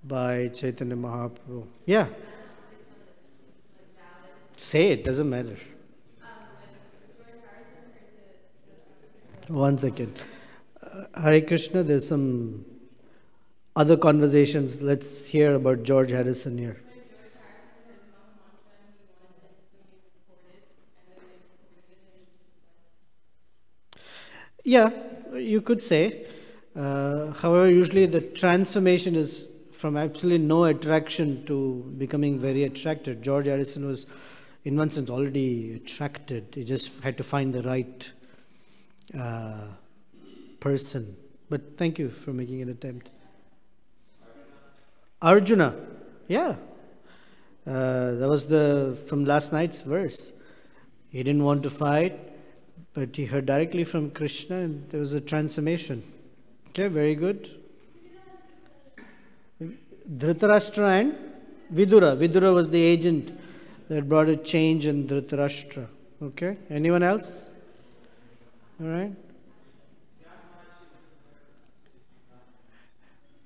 by Chaitanya Mahaprabhu. Yeah. Say it, doesn't matter. 1 second. Hare Krishna, there's some other conversations. Let's hear about George Harrison here. Yeah, you could say. However, usually the transformation is from absolutely no attraction to becoming very attracted. George Harrison was, in one sense, already attracted. He just had to find the right person. But thank you for making an attempt. Arjuna, yeah. That was from last night's verse. He didn't want to fight, but he heard directly from Krishna and there was a transformation. Okay, very good. Dhritarashtra and Vidura. Vidura was the agent that brought a change in Dhritarashtra. Okay, anyone else? All right.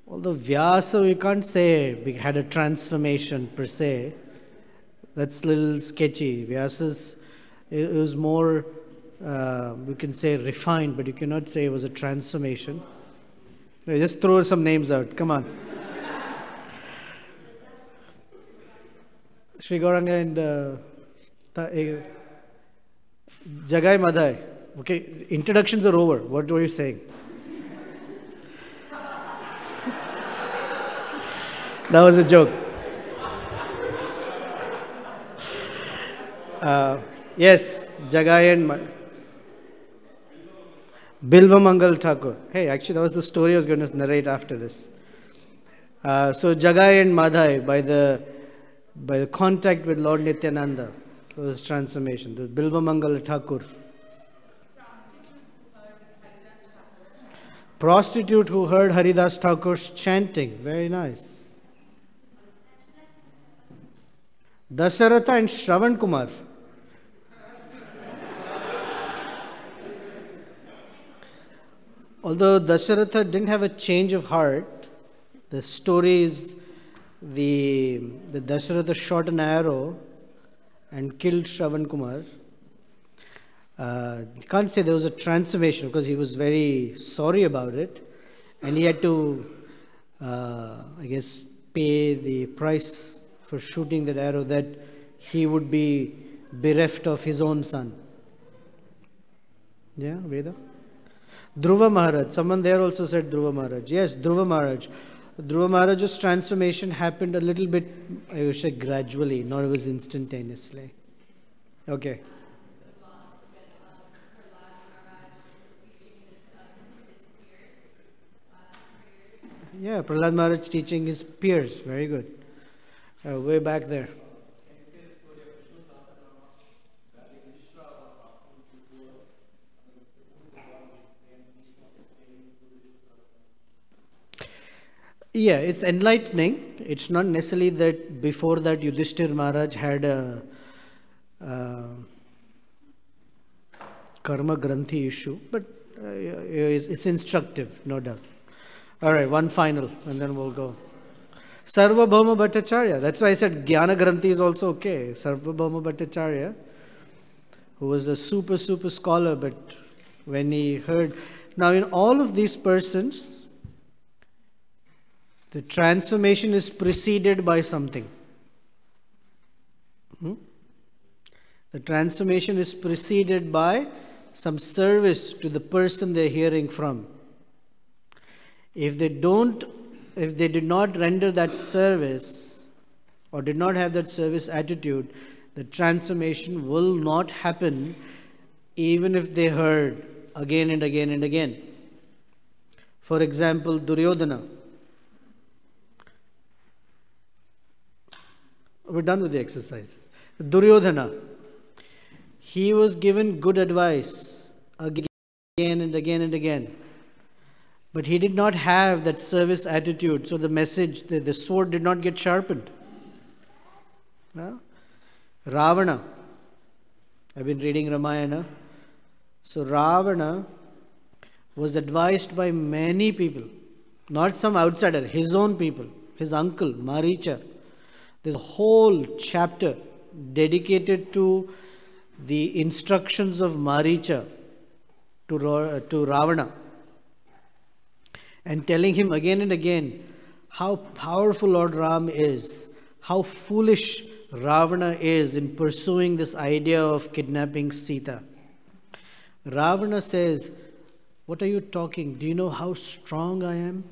Although Vyasa, we can't say we had a transformation per se. That's a little sketchy. Vyasa's, it was more, we can say refined, but you cannot say it was a transformation. Just throw some names out. Come on. Sri Gauranga and Jagai Madhai. Okay, introductions are over. What were you saying? That was a joke. Yes, Jagai and Bilva Mangal Thakur. Hey, actually, that was the story I was going to narrate after this. So Jagai and Madhai, by the contact with Lord Nityänanda, there was transformation. The Bilva Mangal Thakur. Prostitute who heard Haridas Thakur's chanting. Very nice. Dasharatha and Shravan Kumar. Although Dasharatha didn't have a change of heart, the story is the Dasharatha shot an arrow and killed Shravan Kumar. You can't say there was a transformation because he was very sorry about it and he had to, I guess, pay the price for shooting that arrow, that he would be bereft of his own son. Yeah, Veda. Dhruva Maharaj. Someone there also said Dhruva Maharaj. Yes, Dhruva Maharaj. Dhruva Maharaj's transformation happened a little bit, I would say, gradually, not it was instantaneously. Okay. Yeah, Prahlad Maharaj teaching his peers. Very good. Way back there. Yeah, it's enlightening. It's not necessarily that before that Yudhishthir Maharaj had a karma granthi issue, but it's instructive, no doubt. All right, one final, and then we'll go. Sarvabhauma Bhattacharya. That's why I said Jnana Granthi is also okay. Sarvabhauma Bhattacharya, who was a super scholar, but when he heard... Now, in all of these persons, the transformation is preceded by something. The transformation is preceded by some service to the person they're hearing from. If they did not render that service or did not have that service attitude, the transformation will not happen even if they heard again and again and again. For example, Duryodhana. We're done with the exercise. Duryodhana. He was given good advice again and again and again. But he did not have that service attitude. So the message, the sword did not get sharpened. Ravana. I've been reading Ramayana. So Ravana was advised by many people. Not some outsider, his own people. His uncle, Maricha. There's a whole chapter dedicated to the instructions of Maricha to Ravana. And telling him again and again how powerful Lord Ram is, how foolish Ravana is in pursuing this idea of kidnapping Sita. Ravana says, "What are you talking? Do you know how strong I am?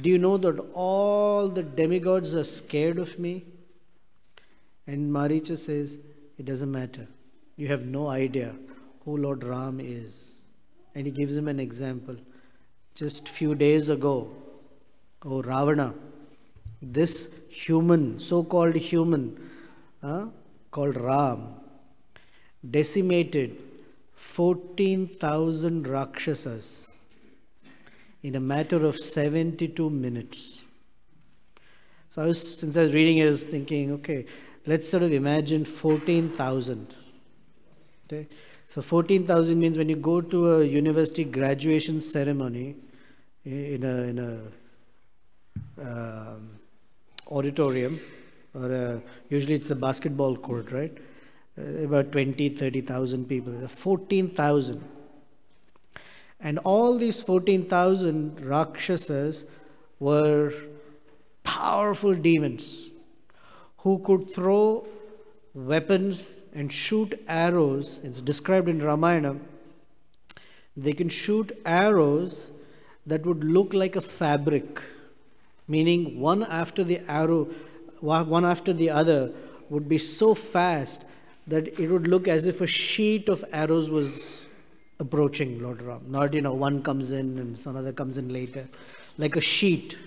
Do you know that all the demigods are scared of me?" And Maricha says, "It doesn't matter. You have no idea who Lord Ram is." And he gives him an example. Just few days ago, oh Ravana, this human, so-called human, called Ram, decimated 14,000 Rakshasas in a matter of 72 minutes. So since I was reading it, I was thinking, okay, let's sort of imagine 14,000. Okay? So 14,000 means when you go to a university graduation ceremony in a auditorium, or usually it's a basketball court, right? About 30,000 people. 14,000. And all these 14,000 Rakshasas were powerful demons who could throw weapons and shoot arrows. It's described in Ramayana. They can shoot arrows that would look like a fabric, meaning one after the other would be so fast that it would look as if a sheet of arrows was approaching Lord Ram. Not, one comes in and another comes in later, like a sheet.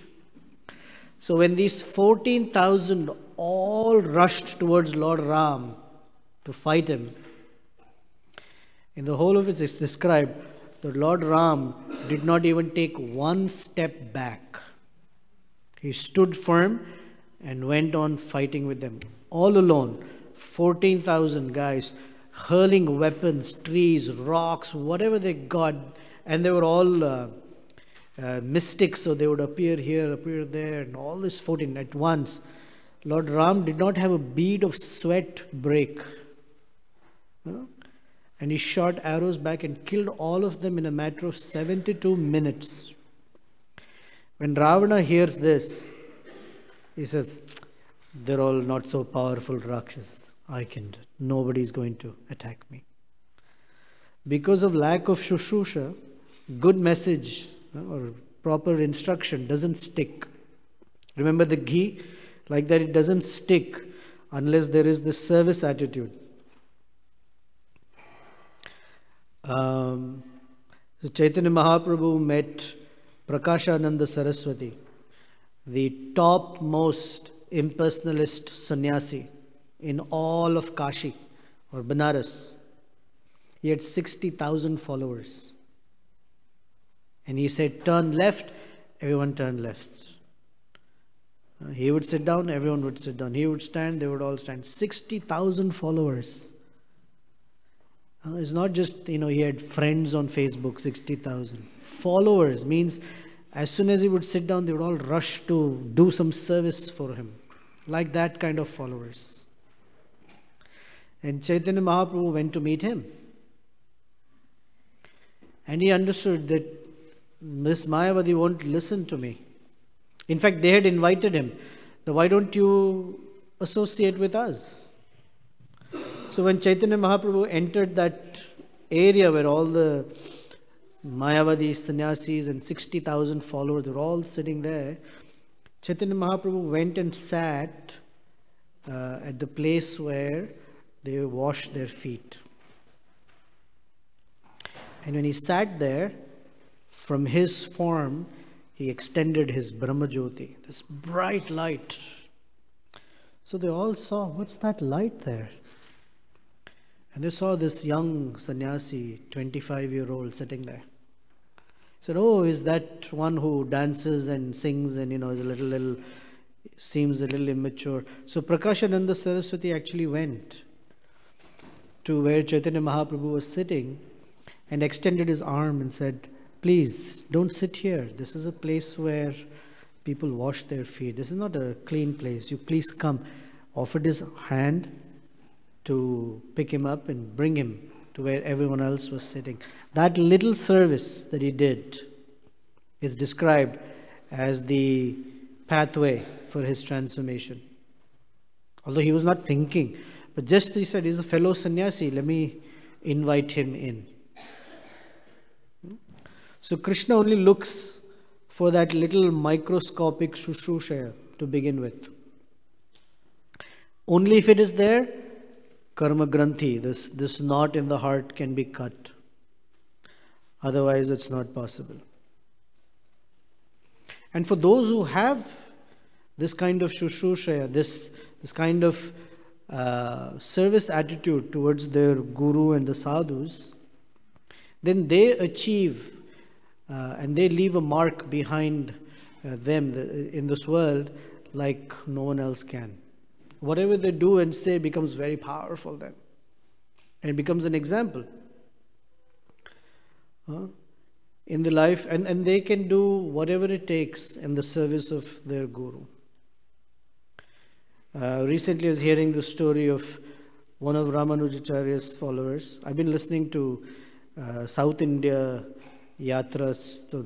So when these 14,000 all rushed towards Lord Ram to fight him, in the whole of it is described that Lord Ram did not even take one step back. He stood firm and went on fighting with them. All alone, 14,000 guys, hurling weapons, trees, rocks, whatever they got. And they were all mystics, so they would appear here, appear there, and all this 14 at once. Lord Ram did not have a bead of sweat break. And he shot arrows back and killed all of them in a matter of 72 minutes. When Ravana hears this, he says, "They're all not so powerful Rakshasas. I can do it. Nobody's going to attack me." Because of lack of shushusha, good message or proper instruction doesn't stick. Remember the ghee? Like that, it doesn't stick unless there is this service attitude. So Chaitanya Mahaprabhu met Prakashananda Saraswati, the topmost impersonalist sannyasi in all of Kashi or Banaras. He had 60,000 followers. And he said, turn left, everyone turned left. He would sit down, everyone would sit down. He would stand, they would all stand. 60,000 followers. It's not just, he had friends on Facebook, 60,000. Followers means as soon as he would sit down, they would all rush to do some service for him. Like that kind of followers. And Chaitanya Mahaprabhu went to meet him. And he understood that this Mayavadi won't listen to me. In fact, they had invited him. Why don't you associate with us? So when Chaitanya Mahaprabhu entered that area where all the Mayavadi sannyasis and 60,000 followers were all sitting there, Chaitanya Mahaprabhu went and sat at the place where they washed their feet. And when he sat there, from his form, he extended his Brahmajyoti, this bright light. So they all saw, what's that light there? And they saw this young sannyasi, 25-year-old, sitting there. Said, oh, is that one who dances and sings and, is a little, seems a little immature. So Prakashananda Saraswati actually went to where Chaitanya Mahaprabhu was sitting and extended his arm and said, please, don't sit here. This is a place where people wash their feet. This is not a clean place. You please come. Offered his hand to pick him up and bring him to where everyone else was sitting. That little service that he did is described as the pathway for his transformation. Although he was not thinking, but just he said, he's a fellow sannyasi, let me invite him in. So Krishna only looks for that little microscopic shushusha to begin with. Only if it is there, karma granthi, this knot in the heart can be cut. Otherwise, it's not possible. And for those who have this kind of shushusha, this kind of service attitude towards their guru and the sadhus, then they achieve and they leave a mark behind them in this world like no one else can. Whatever they do and say becomes very powerful then. And it becomes an example in the life. And they can do whatever it takes in the service of their guru. Recently I was hearing the story of one of Ramanujacharya's followers. I've been listening to South India yatras, so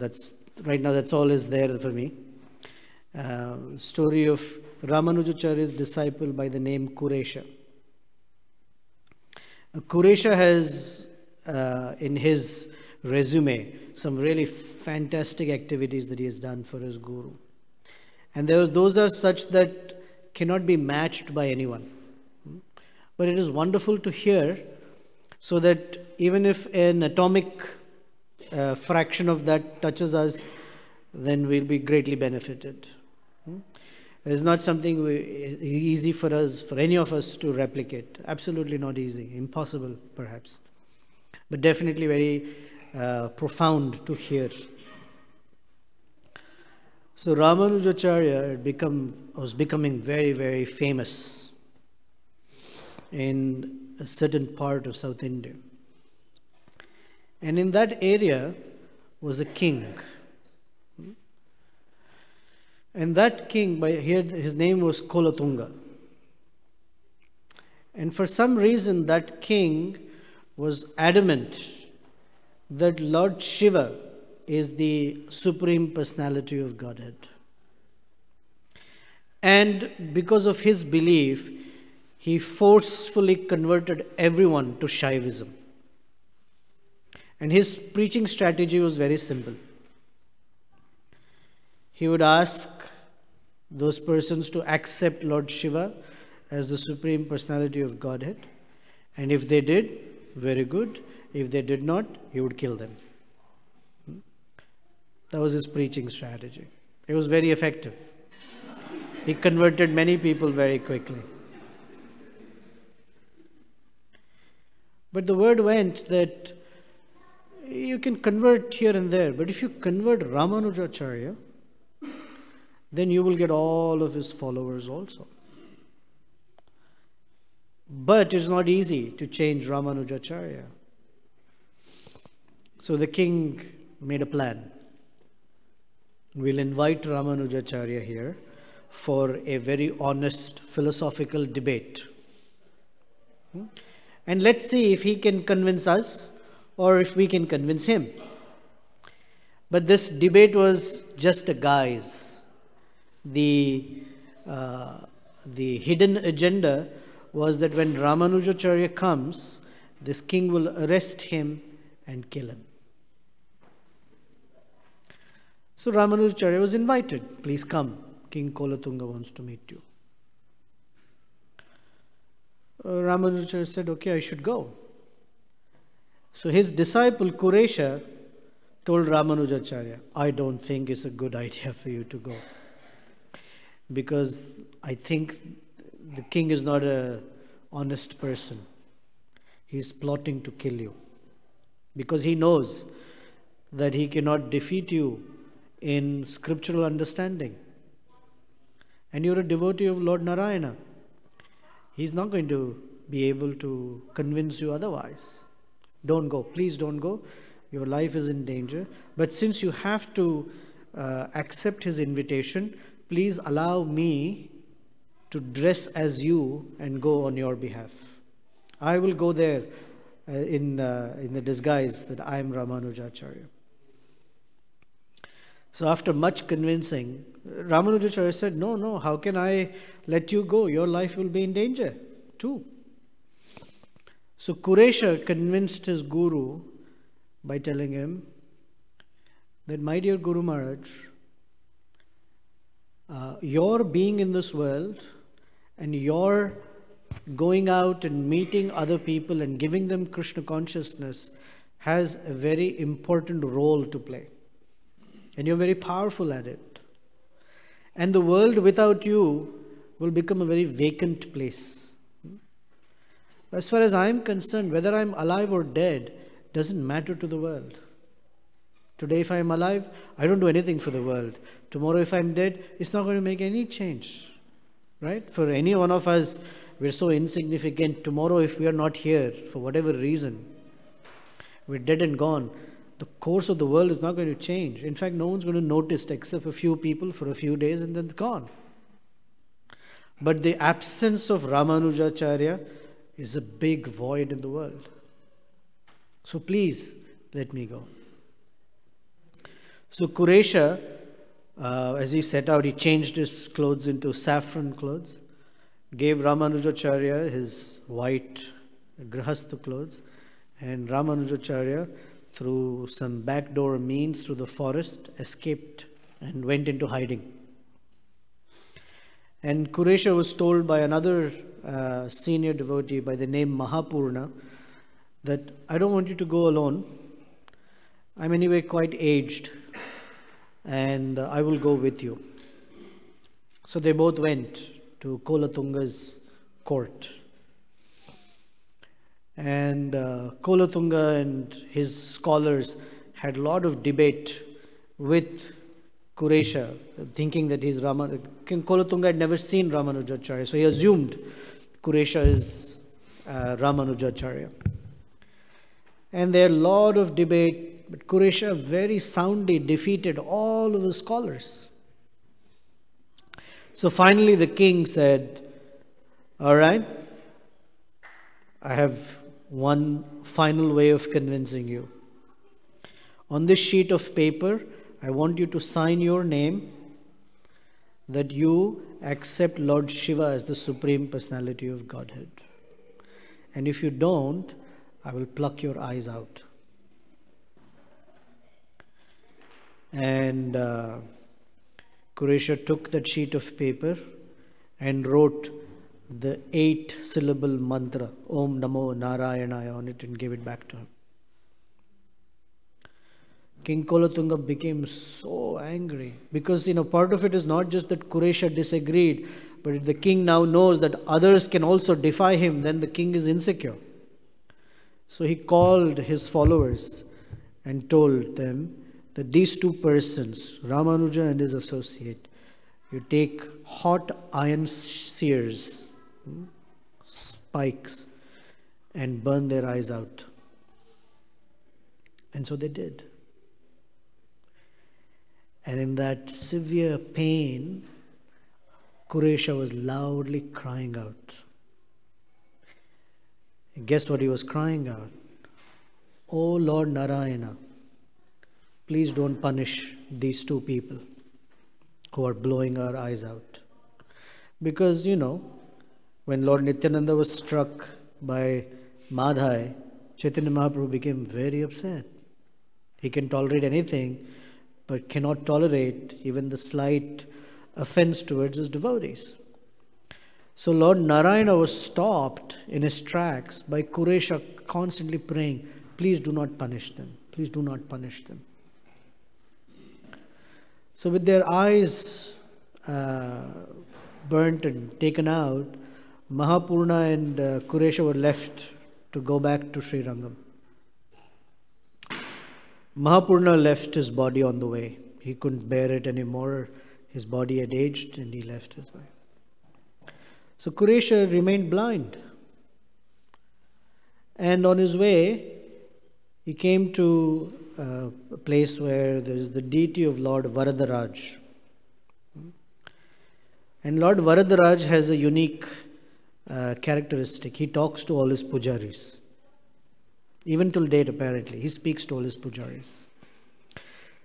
right now that's all is there for me. Story of Ramanujacharya's disciple by the name Kuresha. Kuresha has in his resume some really fantastic activities that he has done for his guru. And those are such that cannot be matched by anyone. But it is wonderful to hear, so that even if an atomic fraction of that touches us, then we'll be greatly benefited. It's not something easy for us, for any of us to replicate. Absolutely not easy. Impossible, perhaps. But definitely very profound to hear. So Ramanujacharya was becoming very, very famous in a certain part of South India. And in that area was a king. And that king, his name was Kolatunga. And for some reason, that king was adamant that Lord Shiva is the Supreme Personality of Godhead. And because of his belief, he forcefully converted everyone to Shaivism. And his preaching strategy was very simple. He would ask those persons to accept Lord Shiva as the Supreme Personality of Godhead. And if they did, very good. If they did not, he would kill them. That was his preaching strategy. It was very effective. He converted many people very quickly. But the word went that you can convert here and there, but if you convert Ramanujacharya, then you will get all of his followers also. But it's not easy to change Ramanujacharya. So the king made a plan. We'll invite Ramanujacharya here for a very honest philosophical debate. And let's see if he can convince us or if we can convince him. But this debate was just a guise. The hidden agenda was that when Ramanujacharya comes, this king will arrest him and kill him. So Ramanujacharya was invited. Please come. King Kolatunga wants to meet you. Ramanujacharya said, okay, I should go. So his disciple Kuresha told Ramanujacharya, I don't think it's a good idea for you to go. Because I think the king is not an honest person. He's plotting to kill you. Because he knows that he cannot defeat you in scriptural understanding. And you're a devotee of Lord Narayana. He's not going to be able to convince you otherwise. Don't go. Please don't go. Your life is in danger. But since you have to accept his invitation, please allow me to dress as you and go on your behalf. I will go there in the disguise that I am Ramanujacharya. So after much convincing, Ramanujacharya said, no, how can I let you go? Your life will be in danger too. So Kuresha convinced his guru by telling him that, my dear Guru Maharaj, your being in this world and your going out and meeting other people and giving them Krishna consciousness has a very important role to play. And you're very powerful at it. And the world without you will become a very vacant place. As far as I'm concerned, whether I'm alive or dead doesn't matter to the world. Today, if I'm alive, I don't do anything for the world. Tomorrow, if I'm dead, it's not going to make any change. Right? For any one of us, we're so insignificant. Tomorrow, if we are not here, for whatever reason, we're dead and gone. The course of the world is not going to change. In fact, no one's going to notice except a few people for a few days and then it's gone. But the absence of Ramanujacharya is a big void in the world. So please, let me go. So Kuresha, as he set out, he changed his clothes into saffron clothes, gave Ramanujacharya his white grihastha clothes, and Ramanujacharya, through some backdoor means through the forest, escaped and went into hiding. And Kuresha was told by another senior devotee by the name Mahapurna that, I don't want you to go alone. I'm anyway quite aged and I will go with you. So they both went to Kolatunga's court. And Kolatunga and his scholars had a lot of debate with Kuresha, thinking that he's King Kolatunga had never seen Ramanujacharya, so he assumed Kuresha is Ramanujacharya. And there a lot of debate, but Kuresha very soundly defeated all of his scholars. So finally the king said, all right, I have one final way of convincing you. On this sheet of paper, I want you to sign your name that you accept Lord Shiva as the Supreme Personality of Godhead. And if you don't, I will pluck your eyes out. And Kuresha took that sheet of paper and wrote the 8-syllable mantra, Om Namo Narayanaya, on it and gave it back to him. King Kolatunga became so angry because, part of it is not just that Kuresha disagreed, but if the king now knows that others can also defy him, then the king is insecure. So he called his followers and told them that these two persons, Ramanuja and his associate, you take hot iron shears, spikes, and burn their eyes out. And so they did. And in that severe pain, Kuresha was loudly crying out. And guess what he was crying out? Oh Lord Narayana, please don't punish these two people who are blowing our eyes out. Because, when Lord Nityänanda was struck by Madhai, Chaitanya Mahaprabhu became very upset. He can tolerate anything, but cannot tolerate even the slight offense towards his devotees. So Lord Narayana was stopped in his tracks by Kuresha constantly praying, please do not punish them. Please do not punish them. So with their eyes burnt and taken out, Mahapurna and Kuresha were left to go back to Sri Rangam. Mahapurna left his body on the way. He couldn't bear it anymore. His body had aged and he left his way. So Kuresha remained blind. And on his way, he came to a place where there is the deity of Lord Varadaraj. And Lord Varadaraj has a unique characteristic. He talks to all his pujaris. Even till date, apparently, he speaks to all his pujaris.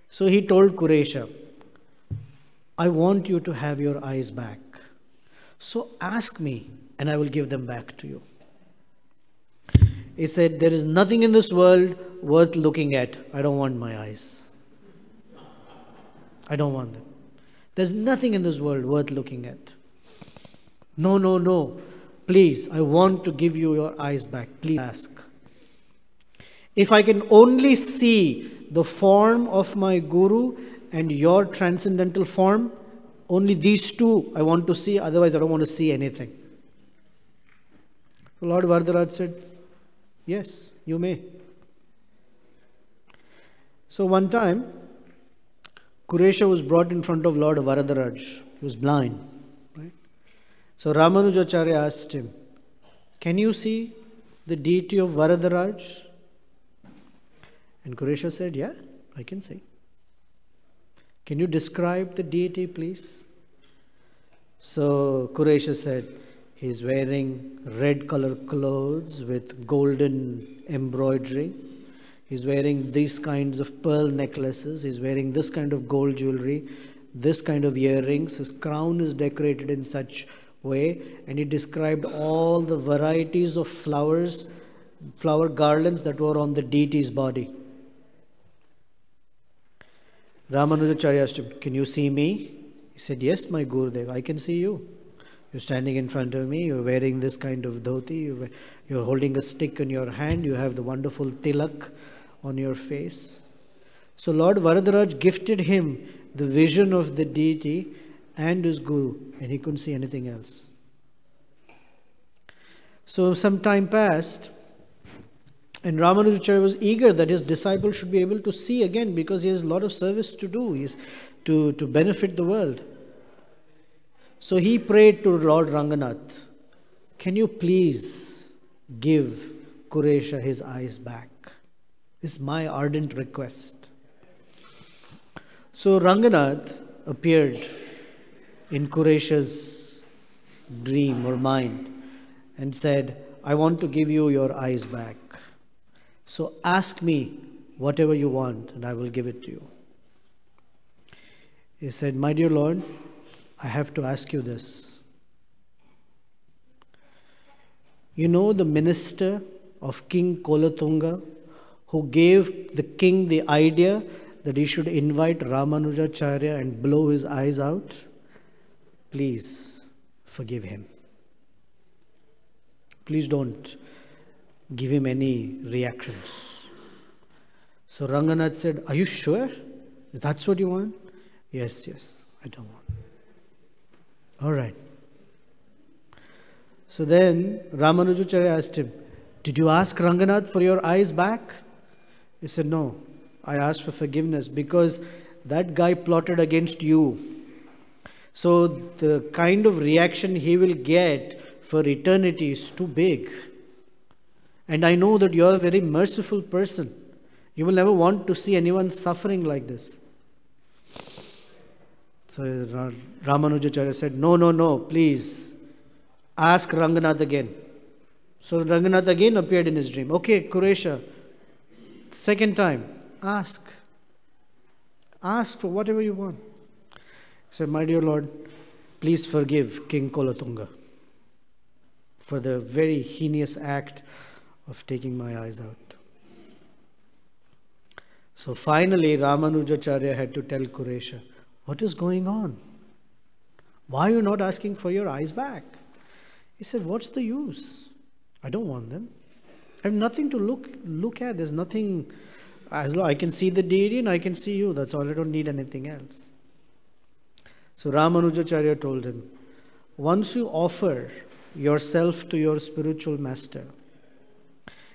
So he told Kuresha, I want you to have your eyes back. So ask me and I will give them back to you. He said, there is nothing in this world worth looking at. I don't want my eyes. I don't want them. There's nothing in this world worth looking at. No, no, no. Please, I want to give you your eyes back. Please ask. If I can only see the form of my Guru and your transcendental form, only these two I want to see, otherwise I don't want to see anything. So Lord Varadaraj said, yes, you may. So one time, Kuresha was brought in front of Lord Varadaraj. He was blind. Right? So Ramanujacharya asked him, can you see the deity of Varadaraj? And Kuresha said, yeah, I can see. Can you describe the deity, please? So Kuresha said, he's wearing red color clothes with golden embroidery. He's wearing these kinds of pearl necklaces. He's wearing this kind of gold jewelry, this kind of earrings. His crown is decorated in such way. And he described all the varieties of flowers, flower garlands that were on the deity's body. Ramanujacharya asked him, can you see me? He said, yes, my Gurudev, I can see you. You're standing in front of me, you're wearing this kind of dhoti, you're holding a stick in your hand, you have the wonderful tilak on your face. So Lord Varadaraj gifted him the vision of the deity and his Guru, and he couldn't see anything else. So some time passed, and Ramanujacharya was eager that his disciple should be able to see again because he has a lot of service to do. He is to benefit the world. So he prayed to Lord Ranganath, can you please give Kuresha his eyes back? This is my ardent request. So Ranganath appeared in Kuresha's dream or mind and said, I want to give you your eyes back. So ask me whatever you want and I will give it to you. He said, my dear Lord, I have to ask you this. You know the minister of King Kolatunga who gave the king the idea that he should invite Ramanujacharya and blow his eyes out, please forgive him. Please don't give him any reactions. So Ranganath said, are you sure? That's what you want? Yes, I don't want. All right. So then Ramanujacharya asked him, did you ask Ranganath for your eyes back? He said, no, I asked for forgiveness because that guy plotted against you. So the kind of reaction he will get for eternity is too big. And I know that you are a very merciful person. You will never want to see anyone suffering like this. So Ramanujacharya said, no, please ask Ranganath again. So Ranganath again appeared in his dream. Okay, Kuresha, second time, ask. Ask for whatever you want. He said, my dear Lord, please forgive King Kolatunga for the very heinous act of taking my eyes out. So finally, Ramanujacharya had to tell Kuresha, what is going on? Why are you not asking for your eyes back? He said, what's the use? I don't want them. I have nothing to look at. There's nothing. As long I can see the deity and I can see you. That's all. I don't need anything else. So Ramanujacharya told him, once you offer yourself to your spiritual master,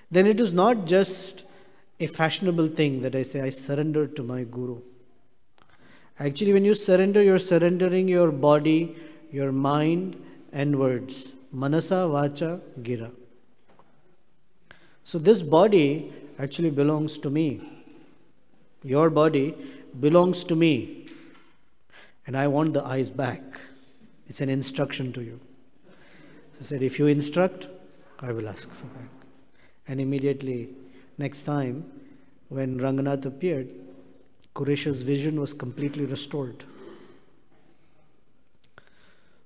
then it is not just a fashionable thing that I say, I surrender to my guru. Actually, when you surrender, you're surrendering your body, your mind and words. Manasa, Vacha, Gira. So this body actually belongs to me. Your body belongs to me. And I want the eyes back. It's an instruction to you. So I said, if you instruct, I will ask for back. And immediately, next time, when Ranganath appeared, Kuresha's vision was completely restored.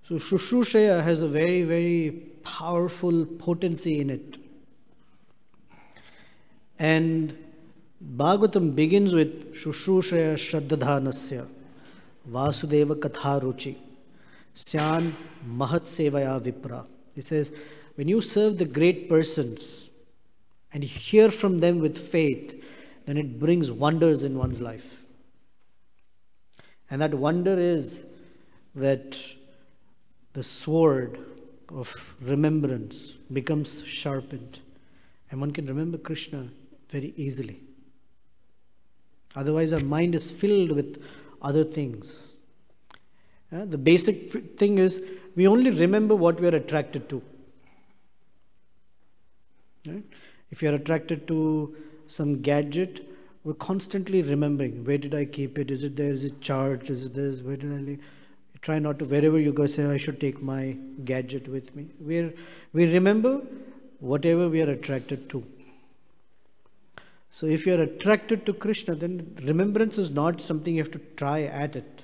So Shushrusheya has a very, very powerful potency in it. And Bhagavatam begins with Shushrusheya Shraddhadhanasya Vasudeva Katharuchi Syan Mahat Sevaya Vipra. He says, when you serve the great persons and hear from them with faith, then it brings wonders in one's life. And that wonder is that the sword of remembrance becomes sharpened. And one can remember Krishna very easily. Otherwise, our mind is filled with other things. The basic thing is, we only remember what we are attracted to. Right? If you are attracted to some gadget, we're constantly remembering, where did I keep it? Is it there? Is it charged? Is it this? Where did I leave? Try not to, wherever you go, say, I should take my gadget with me. We remember whatever we are attracted to. So if you are attracted to Krishna, then remembrance is not something you have to try at it.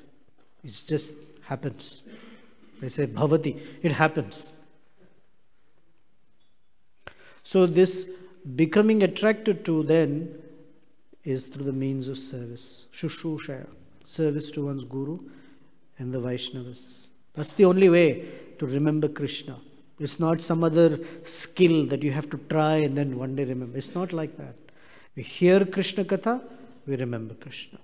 It just happens. They say bhavati, it happens. So this becoming attracted to then is through the means of service. Shushrusha, service to one's guru and the Vaishnavas. That's the only way to remember Krishna. It's not some other skill that you have to try and then one day remember. It's not like that. We hear Krishna Katha, we remember Krishna.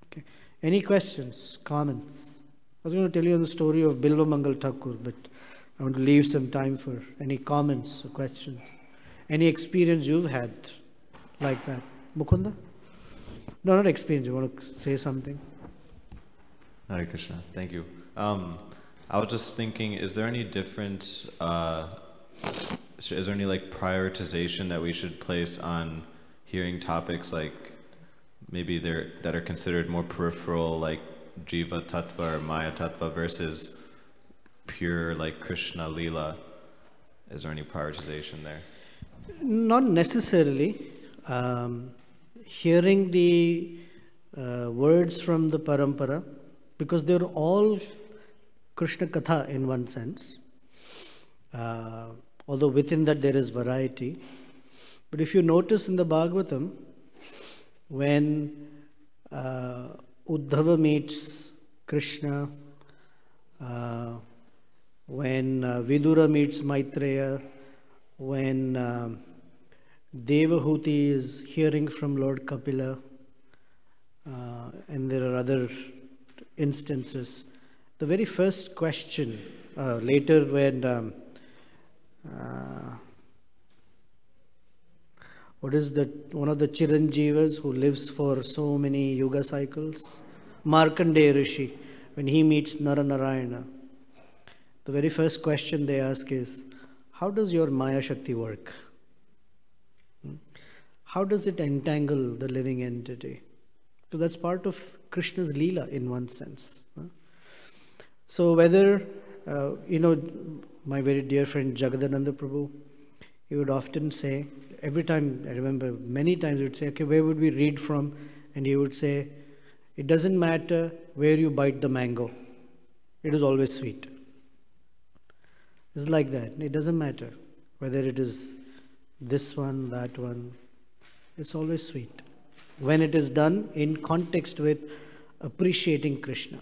Okay. Any questions, comments? I was going to tell you the story of Bilva Mangal Thakur, but I want to leave some time for any comments or questions. Any experience you've had like that? Mukunda? No, not experience. You want to say something? Hare Krishna. Thank you. I was just thinking, is there any difference, is there any like prioritization that we should place on hearing topics like maybe that are considered more peripheral, like Jiva Tattva or Maya Tattva versus pure like Krishna Leela? Is there any prioritization there? Not necessarily. Hearing the words from the Parampara, because they're all Krishna Katha in one sense, although within that there is variety. But if you notice in the Bhagavatam, when Uddhava meets Krishna, when Vidura meets Maitreya, when Devahuti is hearing from Lord Kapila, and there are other instances. The very first question, later when what is that, one of the Chiranjivas who lives for so many yuga cycles? Markandeya Rishi, when he meets Naranarayana, the very first question they ask is, how does your Maya Shakti work? How does it entangle the living entity? So that's part of Krishna's Leela in one sense. So whether, my very dear friend Jagadananda Prabhu, he would often say, every time, I remember many times he would say, okay, where would we read from? And he would say, it doesn't matter where you bite the mango. It is always sweet. It's like that. It doesn't matter whether it is this one, that one. It's always sweet. When it is done in context with appreciating Krishna.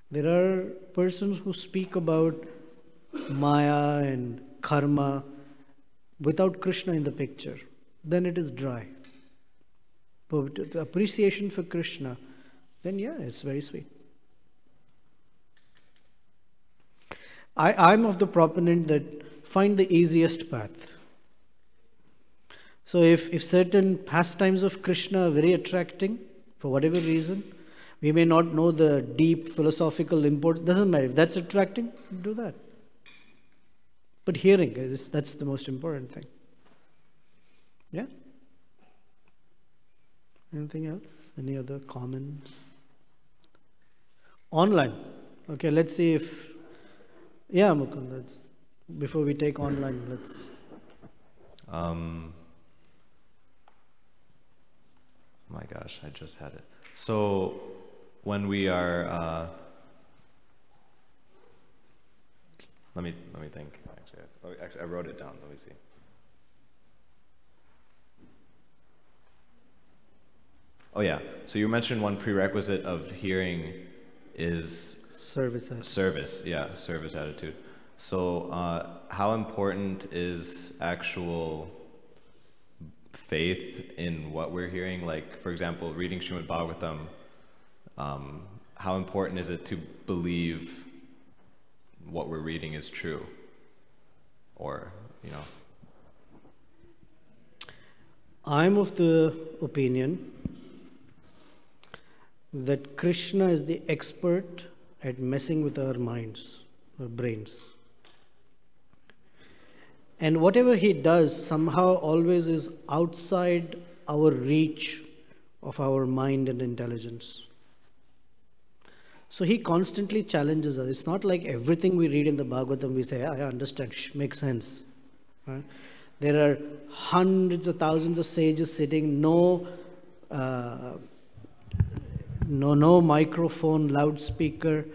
There are persons who speak about Maya and karma without Krishna in the picture. Then it is dry. But the appreciation for Krishna, then yeah, it's very sweet. I'm of the proponent that find the easiest path. So if certain pastimes of Krishna are very attracting, for whatever reason, we may not know the deep philosophical import, doesn't matter. If that's attracting, do that. But hearing, that's the most important thing. Yeah? Anything else? Any other comments? Online. Okay, let's see if... Yeah, Mukund, before we take online, let's... My gosh, I just had it. So when we are, let me think. Actually, I wrote it down. Let me see. Oh yeah. So you mentioned one prerequisite of hearing is service attitude. Service attitude. So how important is actual faith in what we're hearing? Like, for example, reading Srimad Bhagavatam, how important is it to believe what we're reading is true? Or, I'm of the opinion that Krishna is the expert at messing with our minds, our brains. And whatever he does somehow always is outside our reach of our mind and intelligence. So he constantly challenges us. It's not like everything we read in the Bhagavatam we say, I understand, makes sense. Right? There are hundreds of thousands of sages sitting, no microphone, loudspeaker.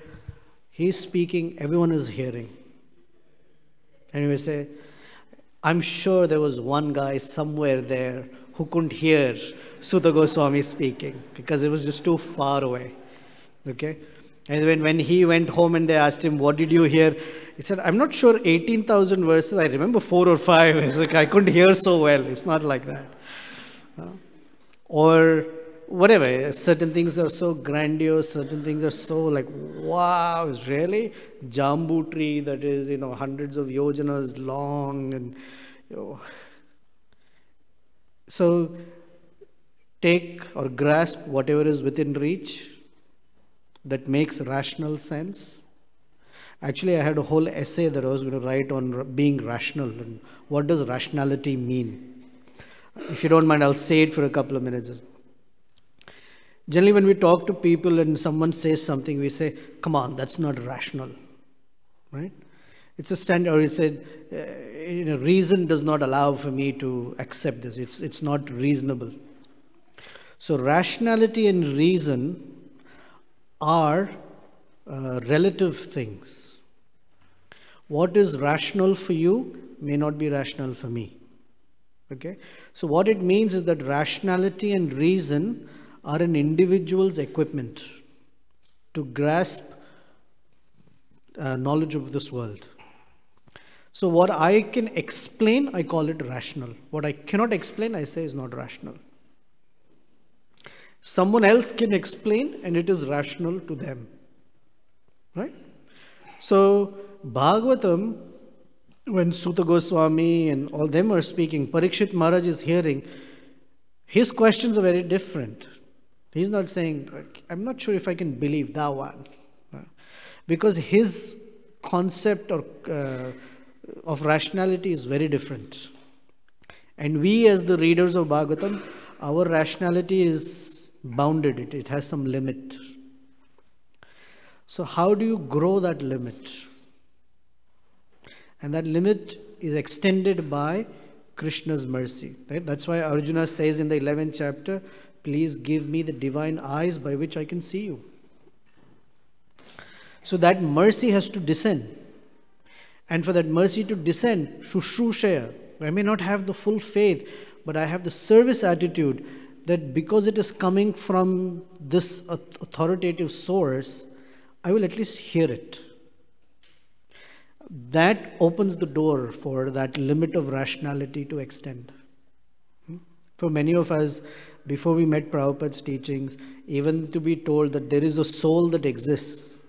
He's speaking, everyone is hearing. And we say, I'm sure there was one guy somewhere there who couldn't hear Sutta Goswami speaking because it was just too far away. Okay? And when he went home and they asked him, what did you hear? He said, I'm not sure 18,000 verses. I remember 4 or 5. It's like, I couldn't hear so well. It's not like that. Or whatever. Certain things are so grandiose. Certain things are so like, wow, it's really Jambu tree that is, hundreds of yojanas long. And so take or grasp whatever is within reach that makes rational sense. Actually, I had a whole essay that I was going to write on being rational and what does rationality mean. If you don't mind, I'll say it for a couple of minutes. Generally, when we talk to people and someone says something, we say, come on, that's not rational, right? It's a standard, or it's a, reason does not allow for me to accept this. It's not reasonable. So rationality and reason are relative things. What is rational for you may not be rational for me. Okay? So what it means is that rationality and reason are an individual's equipment to grasp knowledge of this world. So what I can explain, I call it rational. What I cannot explain, I say is not rational. Someone else can explain and it is rational to them. Right? So Bhagavatam, when Suta Goswami and all them are speaking, Parikshit Maharaj is hearing, his questions are very different. He's not saying, I'm not sure if I can believe that one. Because his concept of rationality is very different. And we as the readers of Bhagavatam, our rationality is bounded. It has some limit. So how do you grow that limit? And that limit is extended by Krishna's mercy. Right? That's why Arjuna says in the 11th chapter, please give me the divine eyes by which I can see you. So that mercy has to descend. And for that mercy to descend, Shushrusheya, I may not have the full faith, but I have the service attitude that because it is coming from this authoritative source, I will at least hear it. That opens the door for that limit of rationality to extend. For many of us, before we met Prabhupada's teachings, even to be told that there is a soul that exists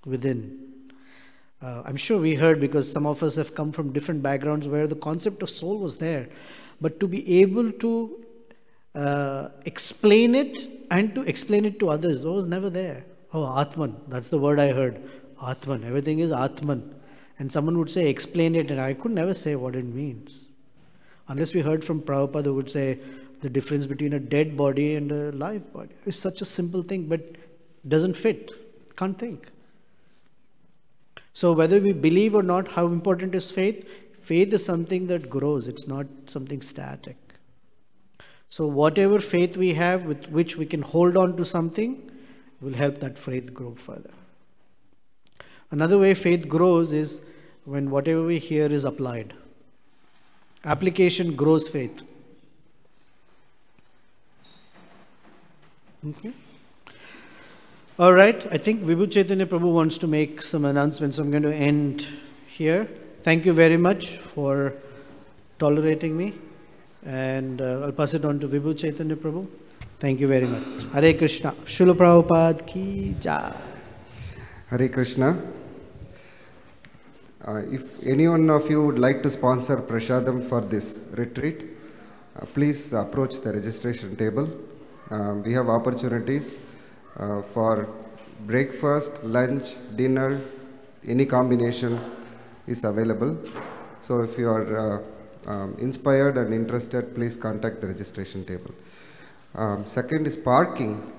within. I'm sure we heard, because some of us have come from different backgrounds where the concept of soul was there. But to be able to explain it and to explain it to others, was never there. Oh, Atman, that's the word I heard. Atman, everything is Atman. And someone would say, explain it, and I could never say what it means. Unless we heard from Prabhupada who would say the difference between a dead body and a live body. It's such a simple thing, but doesn't fit. Can't think. So whether we believe or not, how important is faith? Faith is something that grows. It's not something static. So whatever faith we have with which we can hold on to something will help that faith grow further. Another way faith grows is when whatever we hear is applied. Application grows faith. Okay. All right. I think Vibhu Chaitanya Prabhu wants to make some announcements. So I'm going to end here. Thank you very much for tolerating me. And I'll pass it on to Vibhu Chaitanya Prabhu. Thank you very much. Hare Krishna. Srila Prabhupada ki jai. Hare Krishna. If any one of you would like to sponsor Prasadam for this retreat, please approach the registration table. We have opportunities for breakfast, lunch, dinner, any combination is available. So if you are inspired and interested, please contact the registration table. Second is parking.